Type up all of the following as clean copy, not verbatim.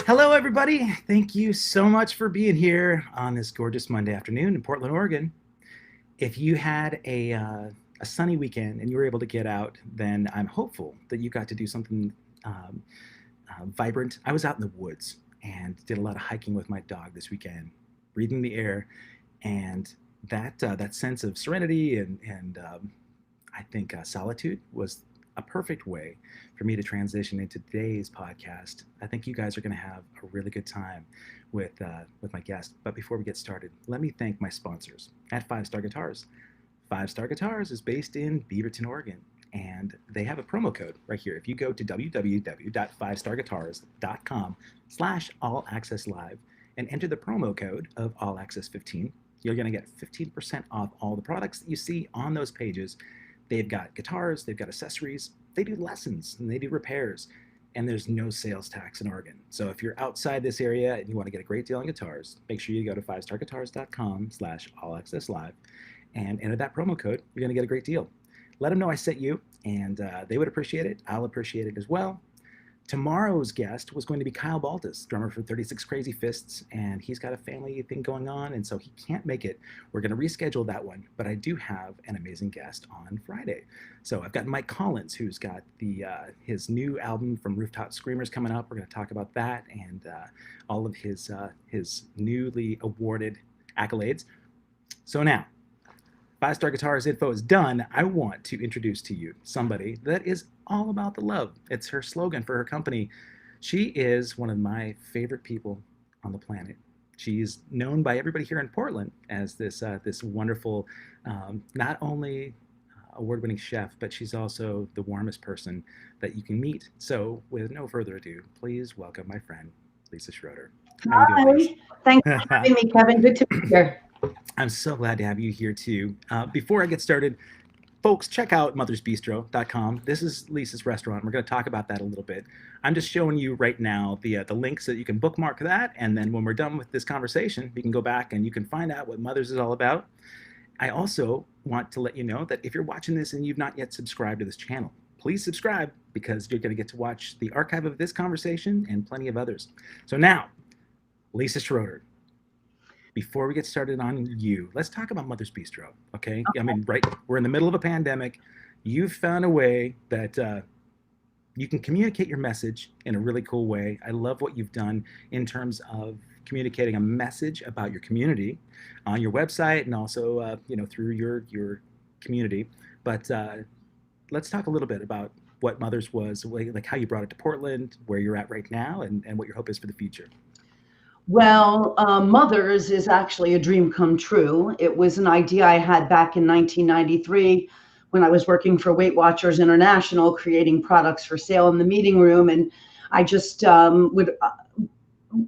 Hello, everybody. Thank you so much for being here on this gorgeous Monday afternoon in Portland, Oregon. If you had a sunny weekend and you were able to get out, then I'm hopeful that you got to do something um, vibrant. I was out in the woods and did a lot of hiking with my dog this weekend, breathing the air, and that sense of serenity and I think solitude was a perfect way for me to transition into today's podcast. I think you guys are going to have a really good time with my guest. But before we get started, let me thank my sponsors at 5 Star Guitars. 5 Star Guitars is based in Beaverton, Oregon, and they have a promo code right here. If you go to www.5starguitars.com/allaccesslive and enter the promo code of allaccess15, you're going to get 15% off all the products that you see on those pages. They've got guitars, they've got accessories, they do lessons, and they do repairs, and there's no sales tax in Oregon. So if you're outside this area and you want to get a great deal on guitars, make sure you go to 5starguitars.com/allaccesslive and enter that promo code. You're going to get a great deal. Let them know I sent you, and they would appreciate it. I'll appreciate it as well. Tomorrow's guest was going to be Kyle Baltus, drummer for 36 Crazy Fists, and he's got a family thing going on, and so he can't make it. We're going to reschedule that one, but I do have an amazing guest on Friday. So I've got Mike Collins, who's got his new album from Rooftop Screamers coming up. We're going to talk about that and all of his newly awarded accolades. So now, 5 Star Guitars info is done. I want to introduce to you somebody that is all about the love. It's her slogan for her company. She is one of my favorite people on the planet. She's known by everybody here in Portland as this wonderful, not only award-winning chef, but she's also the warmest person that you can meet. So with no further ado, please welcome my friend, Lisa Schroeder. How you doing, Lisa? Thanks for having me, Kevin. Good to be here. I'm so glad to have you here too. Before I get started, folks, check out mothersbistro.com. This is Lisa's restaurant. We're going to talk about that a little bit. I'm just showing you right now the links so that you can bookmark that, and then when we're done with this conversation, you can go back and you can find out what Mothers is all about. I also want to let you know that if you're watching this and you've not yet subscribed to this channel, please subscribe because you're going to get to watch the archive of this conversation and plenty of others. So now, Lisa Schroeder. Before we get started on you, let's talk about Mother's Bistro, okay? I mean, right, we're in the middle of a pandemic. You've found a way that you can communicate your message in a really cool way. I love what you've done in terms of communicating a message about your community on your website and also, through your community. But let's talk a little bit about what Mother's was, like how you brought it to Portland, where you're at right now, and what your hope is for the future. Well, Mothers is actually a dream come true. It was an idea I had back in 1993 when I was working for Weight Watchers International, creating products for sale in the meeting room. And I just would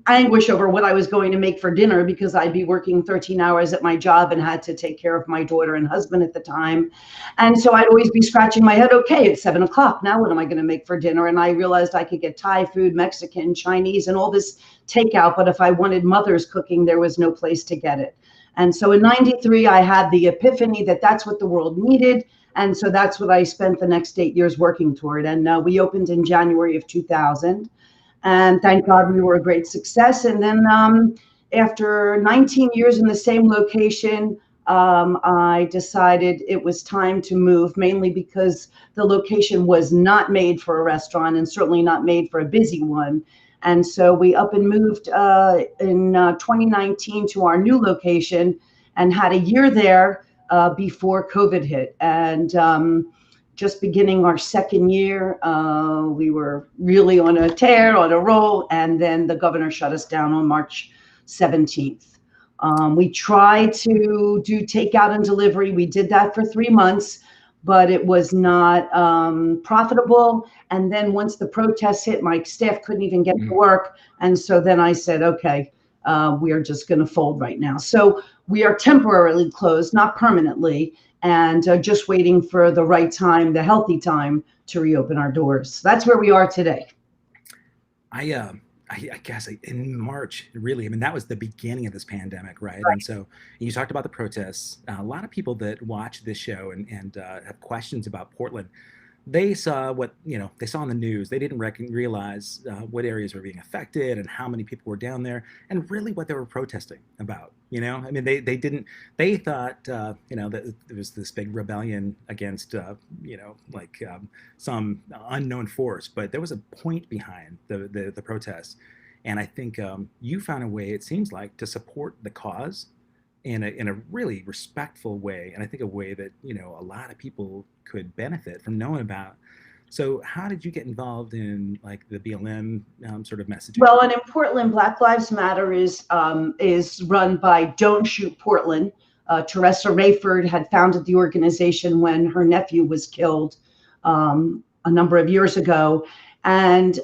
anguish over what I was going to make for dinner because I'd be working 13 hours at my job and had to take care of my daughter and husband at the time. And so I'd always be scratching my head, okay, it's 7 o'clock. Now what am I going to make for dinner? And I realized I could get Thai food, Mexican, Chinese, and all this takeout. But if I wanted Mother's cooking, there was no place to get it. And so in 93, I had the epiphany that that's what the world needed. And so that's what I spent the next 8 years working toward. And we opened in January of 2000. And thank God we were a great success. And then after 19 years in the same location, I decided it was time to move, mainly because the location was not made for a restaurant and certainly not made for a busy one. And so we up and moved in 2019 to our new location and had a year there before COVID hit. And just beginning our second year, we were really on a tear, on a roll, and then the governor shut us down on March 17th. We tried to do takeout and delivery. We did that for 3 months, but it was not profitable. And then once the protests hit, my staff couldn't even get to work. And so then I said, okay, we are just going to fold right now. So we are temporarily closed, not permanently, and just waiting for the right time, the healthy time to reopen our doors. That's where we are today. I guess in March, really, I mean, that was the beginning of this pandemic, right? And so you talked about the protests. A lot of people that watch this show and have questions about Portland, they saw what they saw in the news. They didn't realize what areas were being affected and how many people were down there, and really what they were protesting about. I mean, they didn't. They thought that there was this big rebellion against some unknown force, but there was a point behind the protests, and I think you found a way. It seems like to support the cause in a really respectful way, and I think a way that a lot of people could benefit from knowing about. So, how did you get involved in like the BLM sort of messaging? Well, and in Portland, Black Lives Matter is run by Don't Shoot Portland. Teresa Rayford had founded the organization when her nephew was killed a number of years ago, and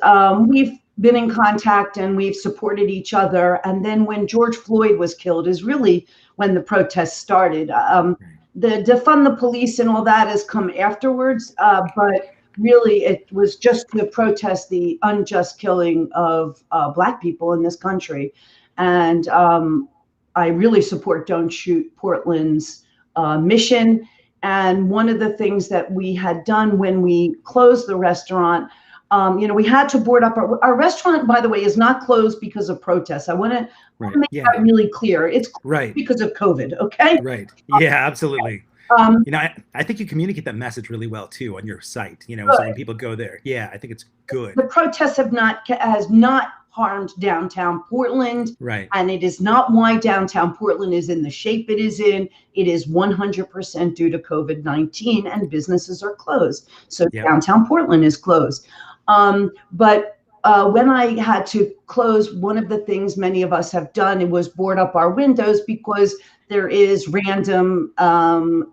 we've been in contact and we've supported each other. And then when George Floyd was killed is really when the protests started. The defund the police and all that has come afterwards, but really it was just to protest the unjust killing of Black people in this country. And I really support Don't Shoot Portland's mission. And one of the things that we had done when we closed the restaurant, we had to board up our restaurant, by the way, is not closed because of protests. I want to make that really clear. It's closed because of COVID. Okay. Right. Yeah, absolutely. I think you communicate that message really well too on your site, so when people go there, I think it's good. The protests has not harmed downtown Portland. Right. And it is not why downtown Portland is in the shape it is in. It is 100% due to COVID-19 and businesses are closed. So downtown Portland is closed. But when I had to close, one of the things many of us have done, it was board up our windows because there is random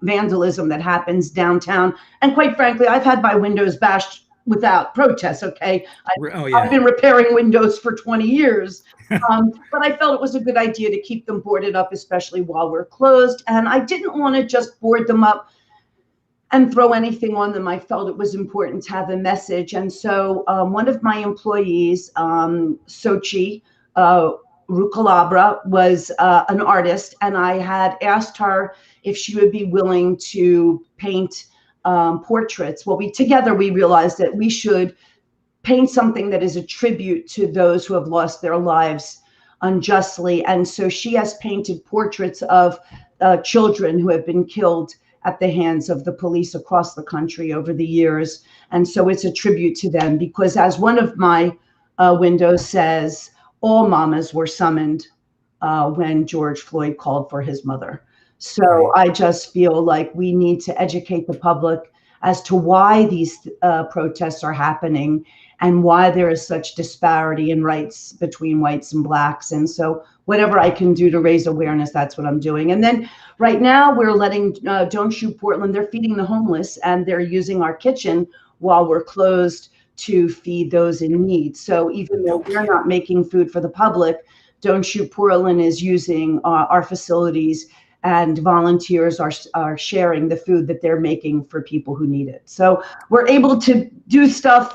vandalism that happens downtown. And quite frankly, I've had my windows bashed without protest. Okay. I've been repairing windows for 20 years. But I felt it was a good idea to keep them boarded up, especially while we're closed. And I didn't want to just board them up and throw anything on them. I felt it was important to have a message. And so one of my employees, Sochi Rucalabra, was an artist, and I had asked her if she would be willing to paint portraits. Well, together we realized that we should paint something that is a tribute to those who have lost their lives unjustly. And so she has painted portraits of children who have been killed at the hands of the police across the country over the years. And so it's a tribute to them because, as one of my windows says, all mamas were summoned when George Floyd called for his mother. So I just feel like we need to educate the public as to why these protests are happening and why there is such disparity in rights between whites and Blacks. And so whatever I can do to raise awareness, that's what I'm doing. And then right now we're letting Don't Shoot Portland, they're feeding the homeless and they're using our kitchen while we're closed to feed those in need. So even though we're not making food for the public, Don't Shoot Portland is using our facilities, and volunteers are sharing the food that they're making for people who need it. So we're able to do stuff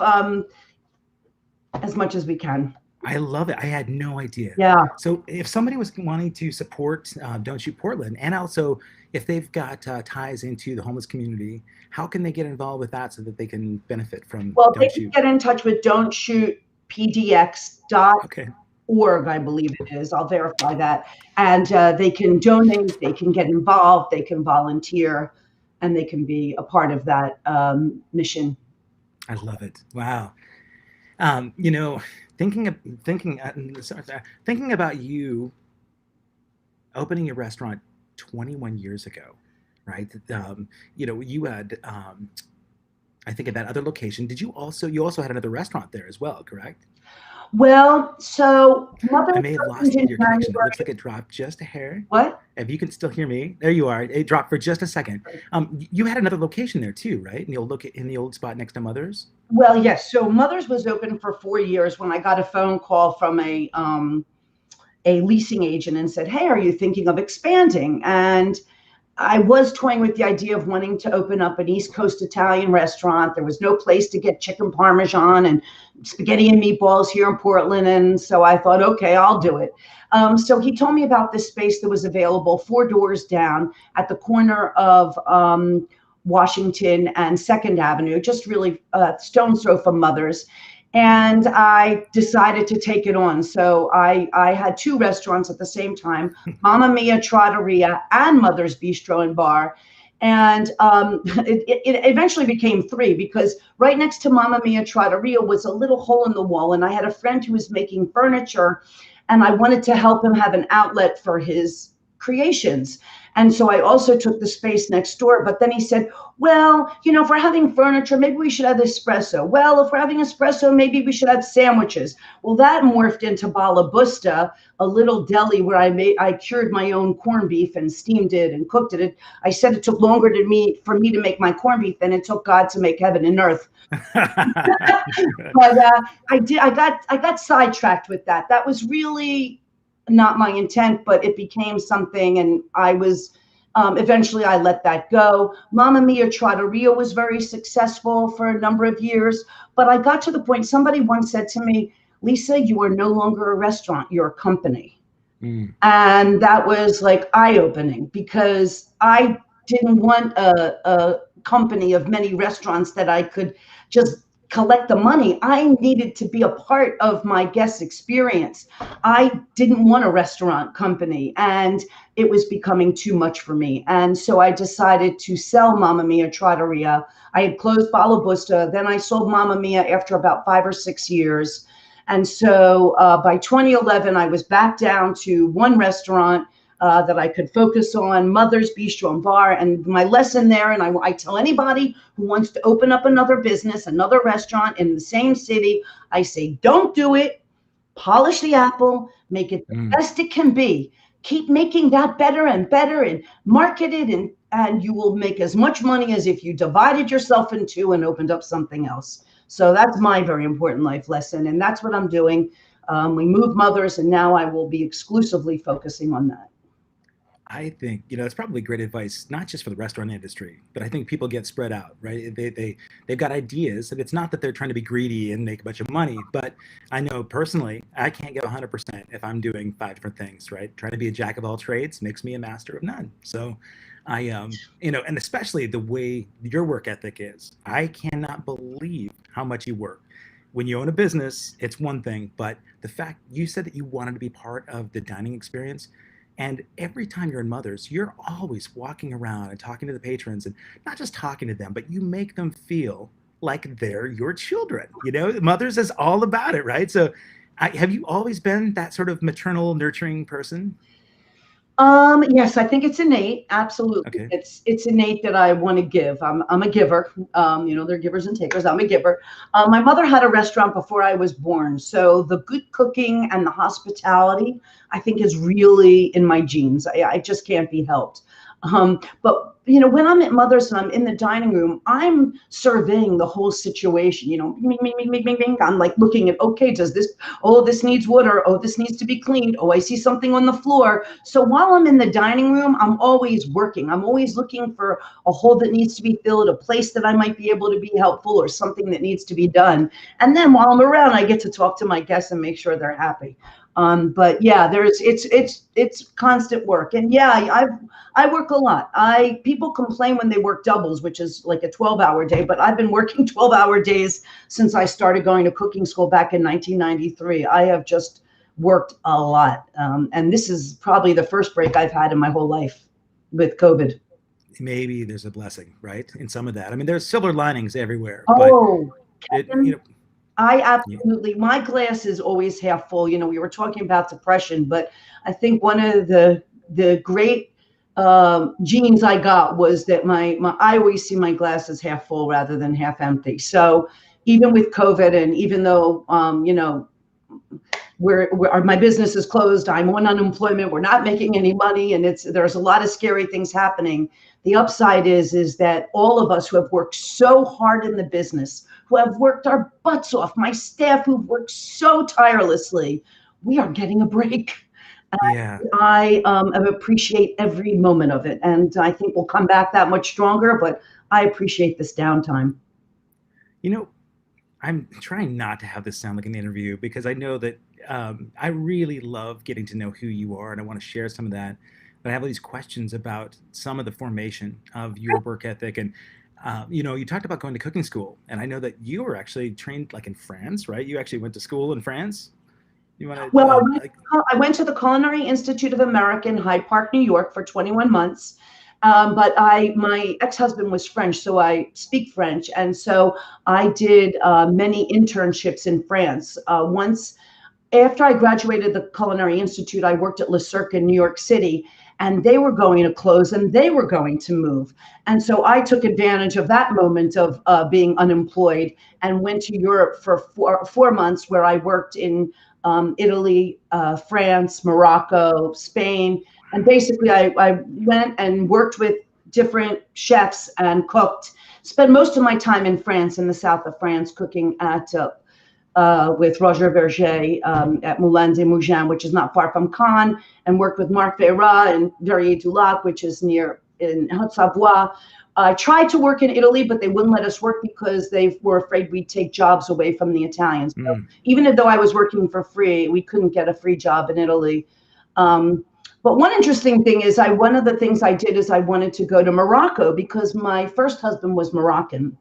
as much as we can. I love it. I had no idea. Yeah. So if somebody was wanting to support Don't Shoot Portland, and also if they've got ties into the homeless community, how can they get involved with that so that they can benefit from They can get in touch with don'tshootpdx.org, I believe it is. I'll verify that. And they can donate, they can get involved, they can volunteer, and they can be a part of that mission. I love it. Wow. Thinking about you opening your restaurant 21 years ago, right? You had, I think, at that other location. You also had another restaurant there as well, correct? Well, so I may have lost your connection. It looks like it dropped just a hair. What? If you can still hear me, there you are. It dropped for just a second. You had another location there too, right? In the old spot next to Mother's. Well, yes. So Mother's was open for 4 years when I got a phone call from a leasing agent and said, "Hey, are you thinking of expanding?" And I was toying with the idea of wanting to open up an East Coast Italian restaurant. There was no place to get chicken parmesan and spaghetti and meatballs here in Portland. And so I thought, okay, I'll do it. So he told me about this space that was available 4 doors down at the corner of Washington and Second Avenue, just really stone's throw from Mother's. And I decided to take it on. So I had two restaurants at the same time, Mamma Mia Trattoria and Mother's Bistro and Bar. And it eventually became three, because right next to Mamma Mia Trattoria was a little hole in the wall. And I had a friend who was making furniture, and I wanted to help him have an outlet for his creations. And so I also took the space next door. But then he said, well, if we're having furniture, maybe we should have espresso. Well, if we're having espresso, maybe we should have sandwiches. Well, that morphed into Balabusta, a little deli where I cured my own corned beef and steamed it and cooked it. I said it took longer for me to make my corned beef than it took God to make heaven and earth. But I got sidetracked with that. That was really not my intent, but it became something, and I was eventually I let that go. Mamma Mia Trattoria was very successful for a number of years, but I got to the point, somebody once said to me, Lisa, you are no longer a restaurant, you're a company. And that was like eye-opening, because I didn't want a company of many restaurants that I could just collect the money. I needed to be a part of my guest experience. I didn't want a restaurant company, and it was becoming too much for me. And so I decided to sell Mamma Mia Trattoria. I had closed Balabusta. Then I sold Mamma Mia after about 5 or 6 years. And so by 2011, I was back down to one restaurant that I could focus on, Mother's Bistro and Bar. And my lesson there, and I tell anybody who wants to open up another business, another restaurant in the same city, I say, don't do it. Polish the apple, make it the best it can be. Keep making that better and better, and market it, and you will make as much money as if you divided yourself in two and opened up something else. So that's my very important life lesson, and that's what I'm doing. We moved Mother's, and now I will be exclusively focusing on that. I think, it's probably great advice, not just for the restaurant industry, but I think people get spread out, right? They've got ideas, and it's not that they're trying to be greedy and make a bunch of money, but I know personally, I can't get 100% if I'm doing 5 different things, right? Trying to be a jack of all trades makes me a master of none. So and especially the way your work ethic is, I cannot believe how much you work. When you own a business, it's one thing, but the fact you said that you wanted to be part of the dining experience, and every time you're in Mother's, you're always walking around and talking to the patrons, and not just talking to them, but you make them feel like they're your children. Mother's is all about it, right? So, have you always been that sort of maternal, nurturing person? Yes, I think it's innate. Absolutely. Okay. It's innate that I want to give. I'm a giver. They're givers and takers. I'm a giver. My mother had a restaurant before I was born. So the good cooking and the hospitality, I think, is really in my genes. I just can't be helped. But when I'm at Mother's and I'm in the dining room, I'm surveying the whole situation. Bing, bing, bing, bing, bing, bing. I'm like looking at, okay, this needs water. Oh, this needs to be cleaned. Oh, I see something on the floor. So while I'm in the dining room, I'm always working. I'm always looking for a hole that needs to be filled, a place that I might be able to be helpful, or something that needs to be done. And then while I'm around, I get to talk to my guests and make sure they're happy. But yeah, it's constant work. And yeah, I work a lot. People complain when they work doubles, which is like a 12-hour day, but I've been working 12-hour days since I started going to cooking school back in 1993. I have just worked a lot. And this is probably the first break I've had in my whole life with COVID. Maybe there's a blessing, right, in some of that. I mean, there's silver linings everywhere, but Oh, it, Kevin, I yeah. absolutely, my glass is always half full. We were talking about depression, but I think one of the great genes I got was that I always see my glass as half full rather than half empty. So even with COVID, and even though my business is closed, I'm on unemployment, we're not making any money, and there's a lot of scary things happening. The upside is that all of us who have worked so hard in the business, who have worked our butts off, my staff who've worked so tirelessly, we are getting a break. Yeah. I appreciate every moment of it, and I think we'll come back that much stronger. But I appreciate this downtime. You know, I'm trying not to have this sound like an interview, because I know that I really love getting to know who you are, and I want to share some of that. but I have all these questions about some of the formation of your work ethic. And you talked about going to cooking school, and I know that you were actually trained like in France, right? You actually went to school in France. You want Well, to I went to the Culinary Institute of America in Hyde Park, New York for 21 months. But my ex-husband was French, so I speak French. And so I did many internships in France. Once after I graduated the Culinary Institute, I worked at Le Cirque in New York City, and they were going to close and they were going to move. And so I took advantage of that moment of being unemployed and went to Europe for 4 months, where I worked in Italy, France, Morocco, Spain. And basically, I went and worked with different chefs and cooked. Spent most of my time in France, in the south of France, cooking at with Roger Verger at Moulin des Mougins, which is not far from Cannes, and worked with Marc Veyrat and Verrier du Lac, which is near in Haute-Savoie. I tried to work in Italy, but they wouldn't let us work because they were afraid we'd take jobs away from the Italians. So even though I was working for free, we couldn't get a free job in Italy. But one interesting thing is one of the things I did is I wanted to go to Morocco because my first husband was Moroccan,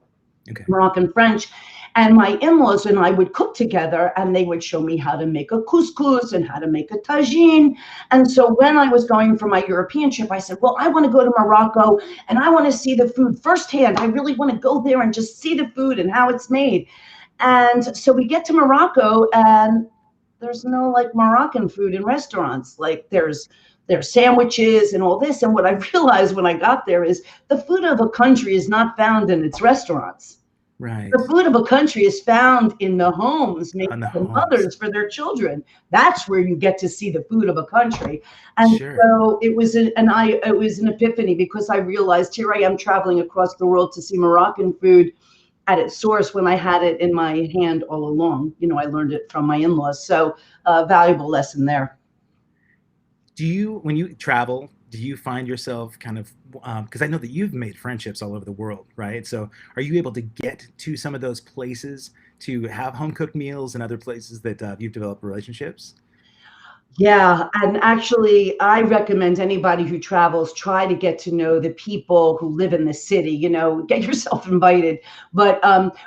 Moroccan French. And my in-laws and I would cook together, and they would show me how to make a couscous and how to make a tagine. And so when I was going for my European trip, I said, well, I want to go to Morocco and I want to see the food firsthand. I really want to go there and just see the food and how it's made. And so we get to Morocco, and there's no like Moroccan food in restaurants. Like there's sandwiches and all this. And what I realized when I got there is the food of a country is not found in its restaurants. Right. The food of a country is found in the homes made by the mothers for their children. That's where you get to see the food of a country. And so it was it was an epiphany, because I realized here I am traveling across the world to see Moroccan food at its source when I had it in my hand all along. I learned it from my in-laws. So valuable lesson there. When you travel, do you find yourself kind of, because I know that you've made friendships all over the world, right? So are you able to get to some of those places to have home cooked meals and other places that you've developed relationships? Yeah, and actually, I recommend anybody who travels try to get to know the people who live in the city. Get yourself invited. But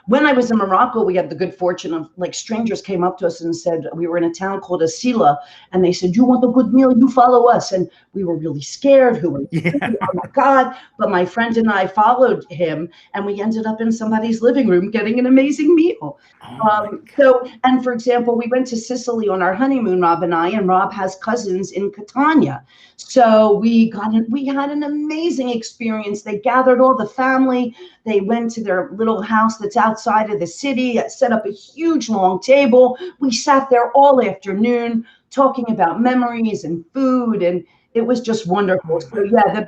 when I was in Morocco, we had the good fortune of strangers came up to us and said we were in a town called Asila, and they said, "You want a good meal? You follow us." And we were really scared. Who were oh my God! But my friend and I followed him, and we ended up in somebody's living room getting an amazing meal. And for example, we went to Sicily on our honeymoon, Rob and I, and Rob has cousins in Catania. So we had an amazing experience. They gathered all the family. They went to their little house that's outside of the city, set up a huge long table. We sat there all afternoon talking about memories and food, and it was just wonderful. So yeah,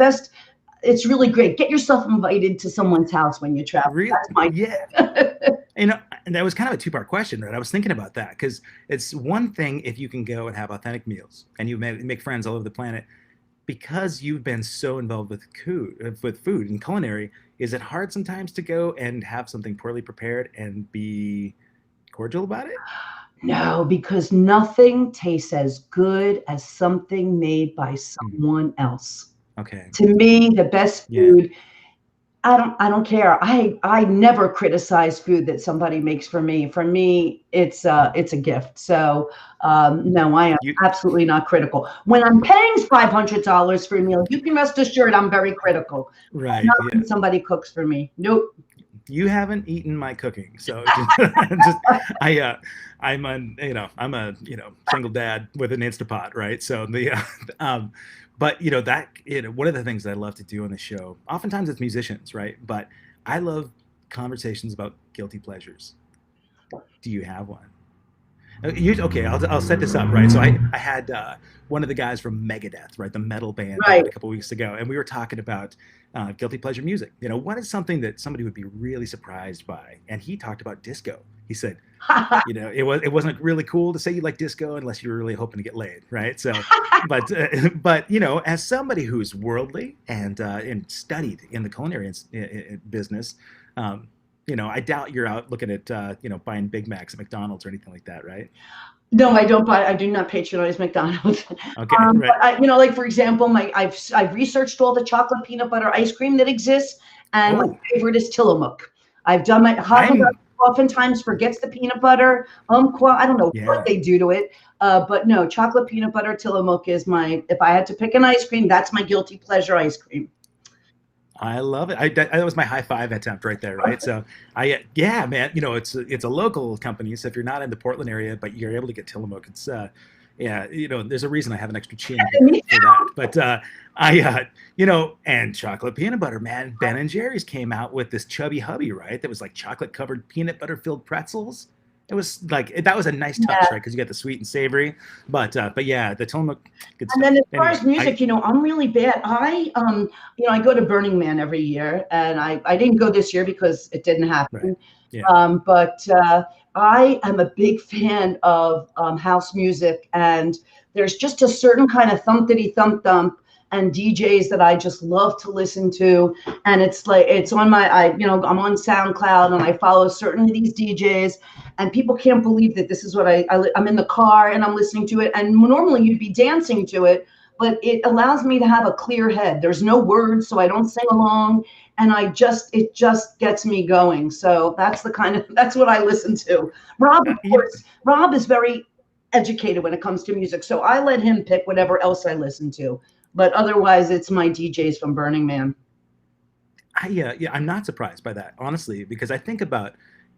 it's really great. Get yourself invited to someone's house when you travel. Really? That's my and that was kind of a two-part question, right? I was thinking about that because it's one thing if you can go and have authentic meals and you make friends all over the planet. Because you've been so involved with food and culinary, is it hard sometimes to go and have something poorly prepared and be cordial about it? No, because nothing tastes as good as something made by someone else. Okay. To me, the best food, I don't care. I never criticize food that somebody makes for me. For me, it's a gift. So no, I am absolutely not critical. When I'm paying $500 for a meal, you can rest assured I'm very critical. Right. Not when somebody cooks for me. Nope. You haven't eaten my cooking, so I'm a single dad with an Instapot, right? So but one of the things that I love to do on the show, oftentimes it's musicians, right? But I love conversations about guilty pleasures. Do you have one? Okay, I'll set this up, right? So I had one of the guys from Megadeth, right, the metal band, a couple weeks ago, and we were talking about guilty pleasure music. What is something that somebody would be really surprised by? And he talked about disco. He said, it wasn't really cool to say you like disco unless you were really hoping to get laid, right? So, but as somebody who's worldly and studied in the culinary business, I doubt you're out looking at, buying Big Macs at McDonald's or anything like that, right? No, I don't buy. I do not patronize McDonald's. Okay, right. But like for example, I've researched all the chocolate peanut butter ice cream that exists, and my Oh, favorite is Tillamook. I've done my Haagen I'm, oftentimes forgets the peanut butter. I don't know what yeah. they do to it, but no, chocolate peanut butter Tillamook is my. If I had to pick an ice cream, that's my guilty pleasure ice cream. I love it. That was my high five attempt right there, right? So yeah, man. It's a local company, so if you're not in the Portland area, but you're able to get Tillamook, it's yeah, there's a reason I have an extra chin here Me for that. But and chocolate peanut butter, man. Ben and Jerry's came out with this chubby hubby, right? That was like chocolate covered peanut butter filled pretzels. It was like that was a nice touch, too. right? Because you got the sweet and savory, but yeah, the Tillamook, good And then stuff. as far Anyway, as music, I'm really bad. I go to Burning Man every year, and I didn't go this year because it didn't right, happen. yeah, But I am a big fan of house music, and there's just a certain kind of thumpity thump thump and DJs that I just love to listen to. And it's like it's on I'm on SoundCloud, and I follow certain of these DJs, and people can't believe that this is what I'm in the car and I'm listening to it. And normally you'd be dancing to it, but it allows me to have a clear head. There's no words, so I don't sing along, and it just gets me going. So that's what I listen to. Rob, of you, course, Rob is very educated when it comes to music, so I let him pick whatever else I listen to. But otherwise, it's my DJs from Burning Man. yeah, I'm not surprised by that, honestly, because I think about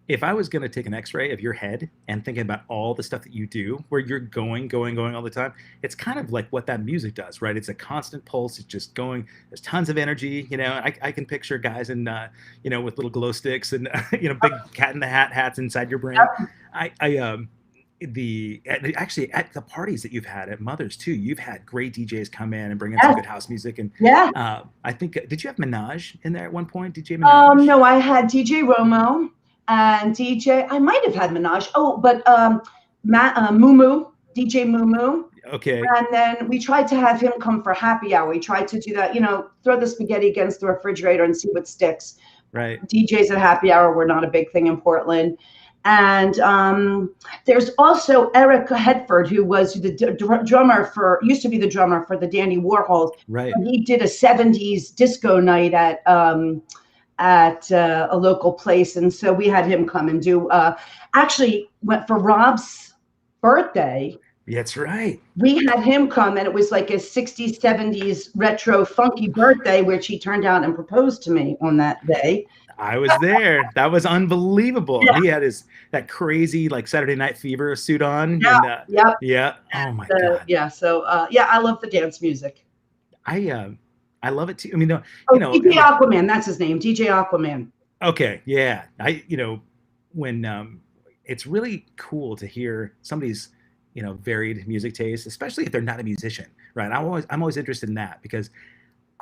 if I was going to take an X-ray of your head and thinking about all the stuff that you do, where you're going all the time, it's kind of like what that music does, right? It's a constant pulse. It's just going. There's tons of energy. I can picture guys in, with little glow sticks and, big cat in the hat hats inside your brain. I actually at the parties that you've had at Mother's too, you've had great DJs come in and bring in some Yes, good house music. And yeah. I think did you have Minaj in there at one point? DJ Minaj? No, I had DJ Romo and DJ. I might have had Minaj. Oh, but Mumu, DJ Mumu. Okay, And then we tried to have him come for happy hour. We tried to do that, throw the spaghetti against the refrigerator and see what sticks. right. DJs at happy hour were not a big thing in Portland. And there's also Eric Hedford, who was used to be the drummer for the Dandy Warhols. Right. He did a 70s disco night at a local place. And so we had him come and actually went for Rob's birthday. That's right. We had him come, and it was like a 60s, 70s retro funky birthday, which he turned out and proposed to me on that day. I was there. That was unbelievable. Yeah. He had that crazy like Saturday Night Fever suit on. Yeah. And, Yep. yeah. Oh my God. Yeah. So I love the dance music. I love it too. I mean, DJ Aquaman, that's his name, DJ Aquaman. Okay, yeah. When it's really cool to hear somebody's varied music taste, especially if they're not a musician, right? I'm always interested in that because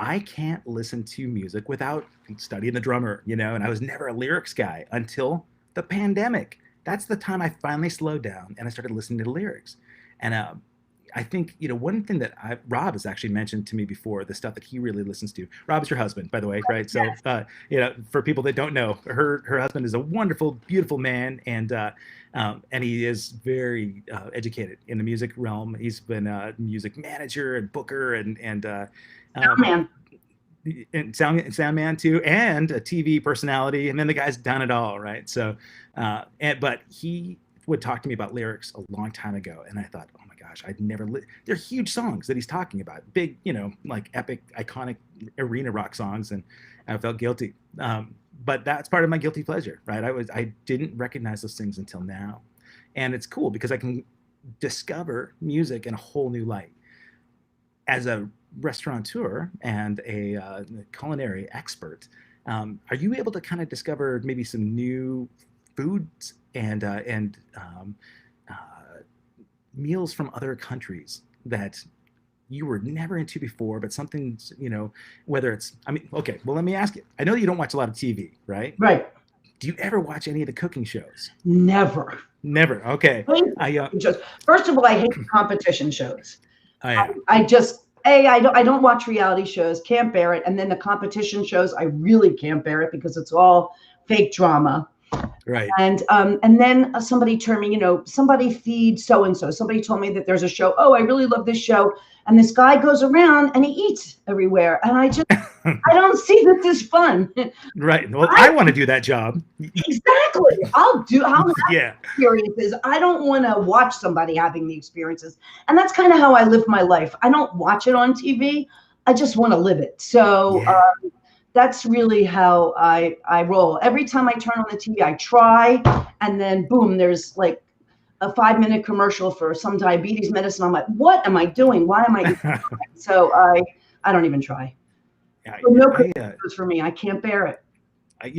I can't listen to music without studying the drummer, and I was never a lyrics guy until the pandemic. That's the time I finally slowed down and I started listening to the lyrics. And I think, one thing that Rob has actually mentioned to me before, the stuff that he really listens to. Rob's your husband, by the way, right? So, for people that don't know, her husband is a wonderful, beautiful man, and he is very educated in the music realm. He's been a music manager and booker and Man. and sound man too, and a TV personality, and then the guy's done it all, right? So, but he would talk to me about lyrics a long time ago, and I thought, oh my gosh, I'd never. They're huge songs that he's talking about, big, like epic, iconic arena rock songs, and I felt guilty. But that's part of my guilty pleasure, right? I didn't recognize those things until now, and it's cool because I can discover music in a whole new light. As a restaurateur and a culinary expert, are you able to kind of discover maybe some new foods and meals from other countries that you were never into before, but something, whether it's, okay, well, let me ask you. I know you don't watch a lot of TV, right? Right. Do you ever watch any of the cooking shows? Never. Never. Okay. First of all, I hate competition shows. I don't watch reality shows, can't bear it. And then the competition shows, I really can't bear it because it's all fake drama. Right. And then somebody turned me, somebody feed so and so. Somebody told me that there's a show. Oh, I really love this show. And this guy goes around and he eats everywhere. And I don't see this as fun. Right. Well, I want to do that job. Exactly. I'll have Yeah. experiences. I don't want to watch somebody having the experiences. And that's kind of how I live my life. I don't watch it on TV. I just want to live it. So Yeah. that's really how I roll. Every time I turn on the TV, I try, and then boom, there's like a 5-minute commercial for some diabetes medicine. I'm like, what am I doing? Why am I eating? So I don't even try. No cookies for me. I can't bear it. I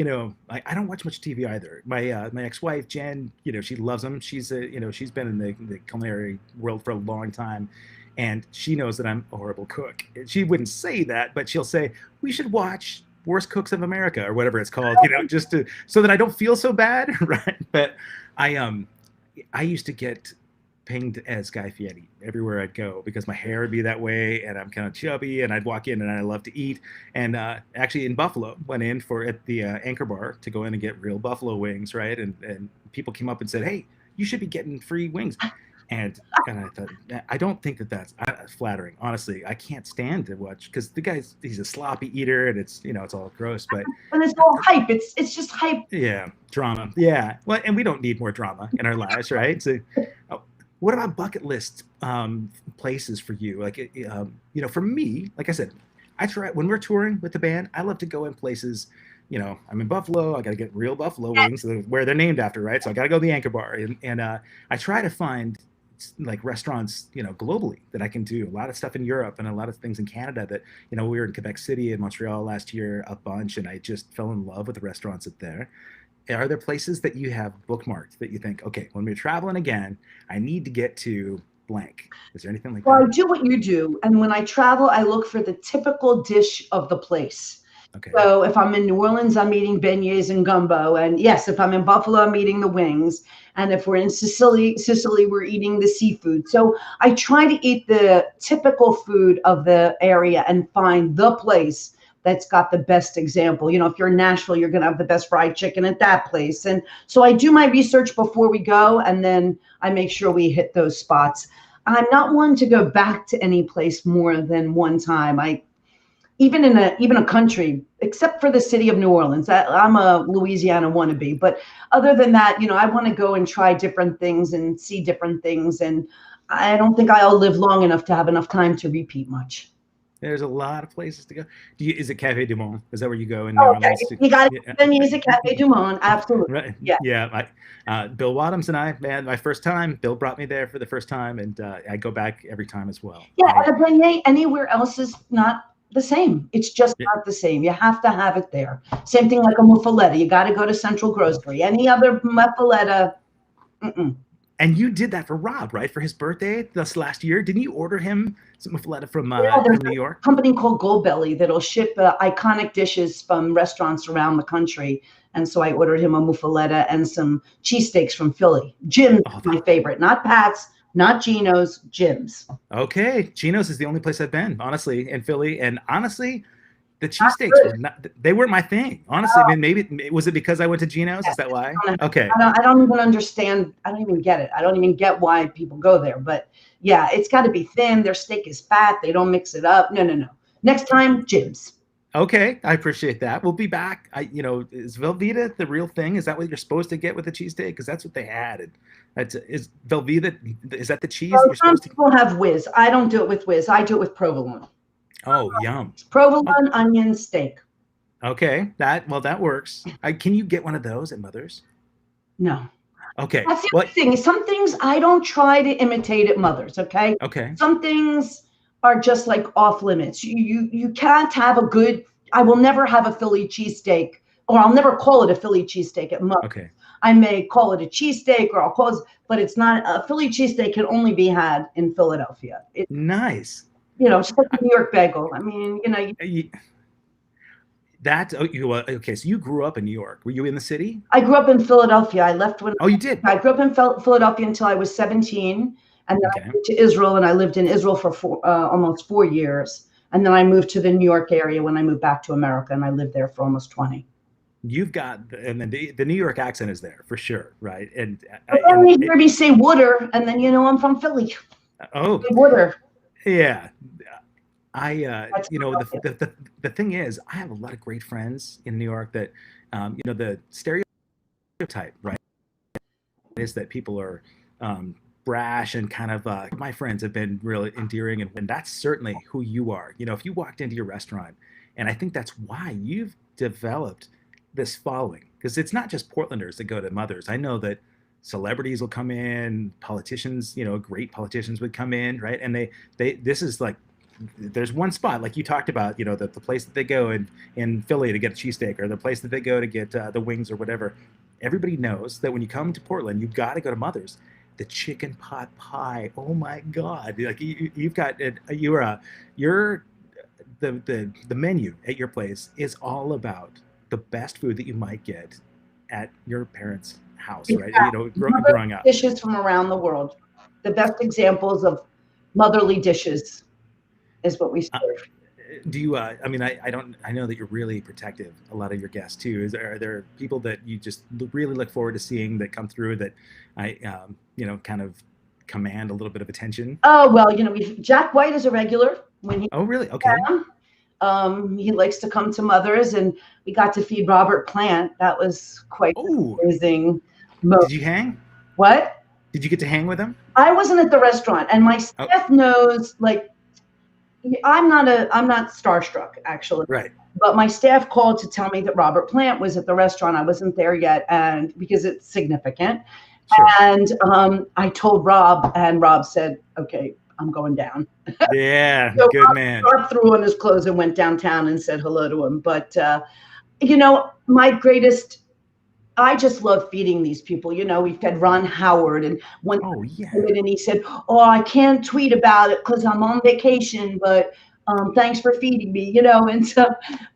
don't watch much TV either. My ex-wife Jen, she loves them. She's she's been in the culinary world for a long time, and she knows that I'm a horrible cook. She wouldn't say that, but she'll say we should watch Worst Cooks of America or whatever it's called, just so that I don't feel so bad, right? But I used to get pinged as Guy Fieri everywhere I'd go because my hair would be that way and I'm kind of chubby and I'd walk in and I love to eat. And actually in Buffalo, went in at the Anchor Bar to go in and get real buffalo wings, right? And people came up and said, hey, you should be getting free wings. And I thought, I don't think that's flattering. Honestly, I can't stand to watch because he's a sloppy eater and it's all gross. But and it's all hype. It's just hype. Yeah, drama. Yeah, well, and we don't need more drama in our lives, right? So, what about bucket list places for you? Like, for me, like I said, I try when we're touring with the band. I love to go in places. I'm in Buffalo. I got to get real buffalo wings, where they're named after, right? So I got to go to the Anchor Bar, and I try to find like restaurants, globally that I can do. A lot of stuff in Europe and a lot of things in Canada that, we were in Quebec City and Montreal last year a bunch, and I just fell in love with the restaurants up there. Are there places that you have bookmarked that you think, okay, when we're traveling again, I need to get to blank? Is there anything like that? Well, I do what you do. And when I travel, I look for the typical dish of the place. Okay. So if I'm in New Orleans, I'm eating beignets and gumbo. And yes, if I'm in Buffalo, I'm eating the wings. And if we're in Sicily, we're eating the seafood. So I try to eat the typical food of the area and find the place that's got the best example. If you're in Nashville, you're going to have the best fried chicken at that place. And so I do my research before we go, and then I make sure we hit those spots. I'm not one to go back to any place more than one time. Even a country, except for the city of New Orleans. I'm a Louisiana wannabe, but other than that, I want to go and try different things and see different things. And I don't think I'll live long enough to have enough time to repeat much. There's a lot of places to go. Is it Café du Monde? Is that where you go in New Orleans? You got to then use a Café du Monde. Absolutely. Right. Yeah. Yeah. Bill Wadhams and I, man, my first time, Bill brought me there for the first time, and I go back every time as well. Yeah, a beignet anywhere else is not the same. It's just not the same. You have to have it there. Same thing like a muffaletta. You got to go to Central Grocery. Any other muffaletta, And you did that for Rob, right? For his birthday this last year. Didn't you order him some muffaletta from New York? A company called Goldbelly that'll ship iconic dishes from restaurants around the country. And so I ordered him a muffaletta and some cheesesteaks from Philly. Jim's my favorite, not Pat's, not Gino's, Jim's. Okay. Gino's is the only place I've been, honestly, in Philly. And honestly, the cheesesteaks they weren't my thing. Honestly, I mean, maybe was it because I went to Gino's? Is that why? Okay. I don't even understand. I don't even get it. I don't even get why people go there. But yeah, it's got to be thin. Their steak is fat. They don't mix it up. No. Next time, Jim's. Okay, I appreciate that. We'll be back. Is Velveeta the real thing? Is that what you're supposed to get with a cheesesteak? Because that's what they had. Is Velveeta? Is that the cheese? Well, some people have whiz. I don't do it with whiz. I do it with provolone. Oh, yum! Provolone onion steak. Okay, that works. Can you get one of those at Mother's? No. Okay. That's the thing. Some things I don't try to imitate at Mother's. Okay. Okay. Some things are just like off limits. You can't have a good. I will never have a Philly cheesesteak, or I'll never call it a Philly cheesesteak at Mother's. Okay. I may call it a cheesesteak, or I'll call it, but it's not a Philly cheesesteak. Can only be had in Philadelphia. Nice. Just like a New York bagel. I mean, okay. So you grew up in New York. Were you in the city? I grew up in Philadelphia. I left when. Oh, you did? I grew up in Philadelphia until I was 17. And then I moved to Israel, and I lived in Israel for almost 4 years. And then I moved to the New York area when I moved back to America, and I lived there for almost 20. you've got, and then the New York accent is there for sure, right? And But I, then and they it, hear me say Wooder, and then I'm from Philly. oh Wooder. yeah, That's the thing is, I have a lot of great friends in New York that, the stereotype, right, is that people are brash and kind of. My friends have been really endearing, and that's certainly who you are. If you walked into your restaurant, and I think that's why you've developed this following, because it's not just Portlanders that go to Mothers. I know that celebrities will come in, politicians, great politicians would come in, right? And they this is like there's one spot like you talked about, the place that they go in Philly to get a cheesesteak, or the place that they go to get the wings or whatever. Everybody knows that when you come to Portland, you've got to go to Mother's. The chicken pot pie, oh my God! Like you've got it, you're the menu at your place is all about the best food that you might get at your parents' house, right? Growing up. dishes from around the world. The best examples of motherly dishes is what we Uh, serve. do you I mean I don't I know that you're really protective a lot of your guests too. Are there people that you just really look forward to seeing that come through that kind of command a little bit of attention? Oh well, Jack White is a regular when he Oh really? Okay. can. He likes to come to Mothers, and we got to feed Robert Plant. That was quite Oh, amazing. did you hang? What? Did you get to hang with him? I wasn't at the restaurant, and my Oh, staff knows. Like, I'm not starstruck actually, right. but my staff called to tell me that Robert Plant was at the restaurant. I wasn't there yet, and because it's significant. Sure. And I told Rob, and Rob said, "Okay, I'm going down." Yeah, So good man. Rob threw on his clothes and went downtown and said hello to him. But my greatest. I just love feeding these people. We fed Ron Howard, and one Oh yeah. and he said, "Oh, I can't tweet about it because I'm on vacation, but thanks for feeding me." And so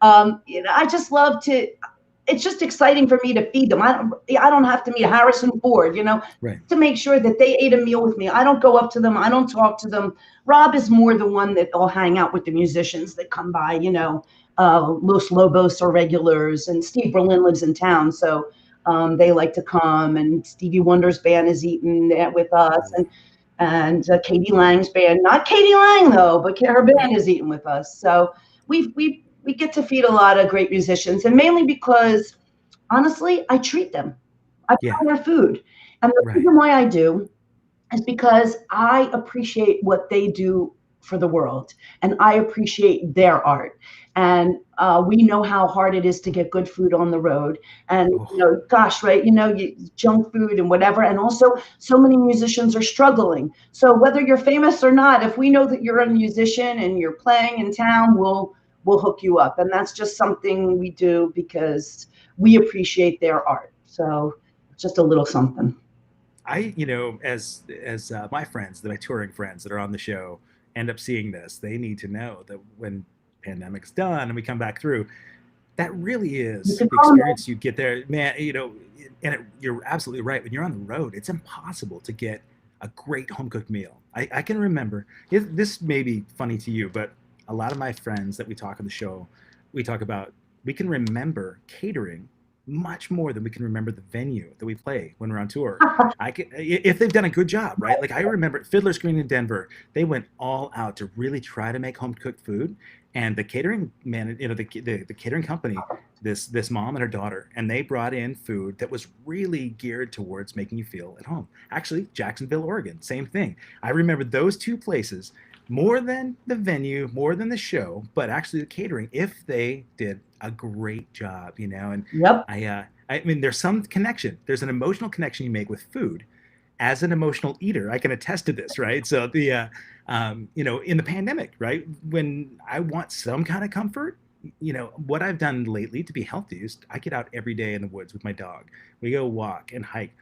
I just love to. It's just exciting for me to feed them. I don't have to meet Harrison Ford, Right. to make sure that they ate a meal with me. I don't go up to them. I don't talk to them. Rob is more the one that I'll hang out with the musicians that come by. Los Lobos are regulars, and Steve Berlin lives in town, so they like to come. And Stevie Wonder's band is eating with us, and Katie Lang's band, not Katie Lang though, but her band is eating with us. So we get to feed a lot of great musicians, and mainly because honestly, I treat them. I Yeah. buy their food. And the Right. reason why I do is because I appreciate what they do for the world, and I appreciate their art. And we know how hard it is to get good food on the road. And, Oh, gosh, right, junk food and whatever. And also, so many musicians are struggling. So whether you're famous or not, if we know that you're a musician and you're playing in town, we'll hook you up. And that's just something we do because we appreciate their art. So just a little something. as my friends, my touring friends that are on the show end up seeing this, they need to know that when pandemic's done and we come back through, that really You is can the call them. experience you get there, man. You're absolutely right. When you're on the road, it's impossible to get a great home cooked meal. I can remember, this may be funny to you, but a lot of my friends that we talk on the show, we talk about, we can remember catering much more than we can remember the venue that we play when we're on tour. I can, if they've done a good job, right? Like I remember Fiddler's Green in Denver, they went all out to really try to make home cooked food, and the catering man, the catering company, this mom and her daughter, and they brought in food that was really geared towards making you feel at home. Actually, Jacksonville, Oregon, same thing. I remember those two places more than the venue, more than the show, but actually the catering, if they did a great job, and Yep. I mean, there's some connection. There's an emotional connection you make with food. As an emotional eater, I can attest to this, right? So in the pandemic, right, when I want some kind of comfort, what I've done lately to be healthy is I get out every day in the woods with my dog. We go walk and hike.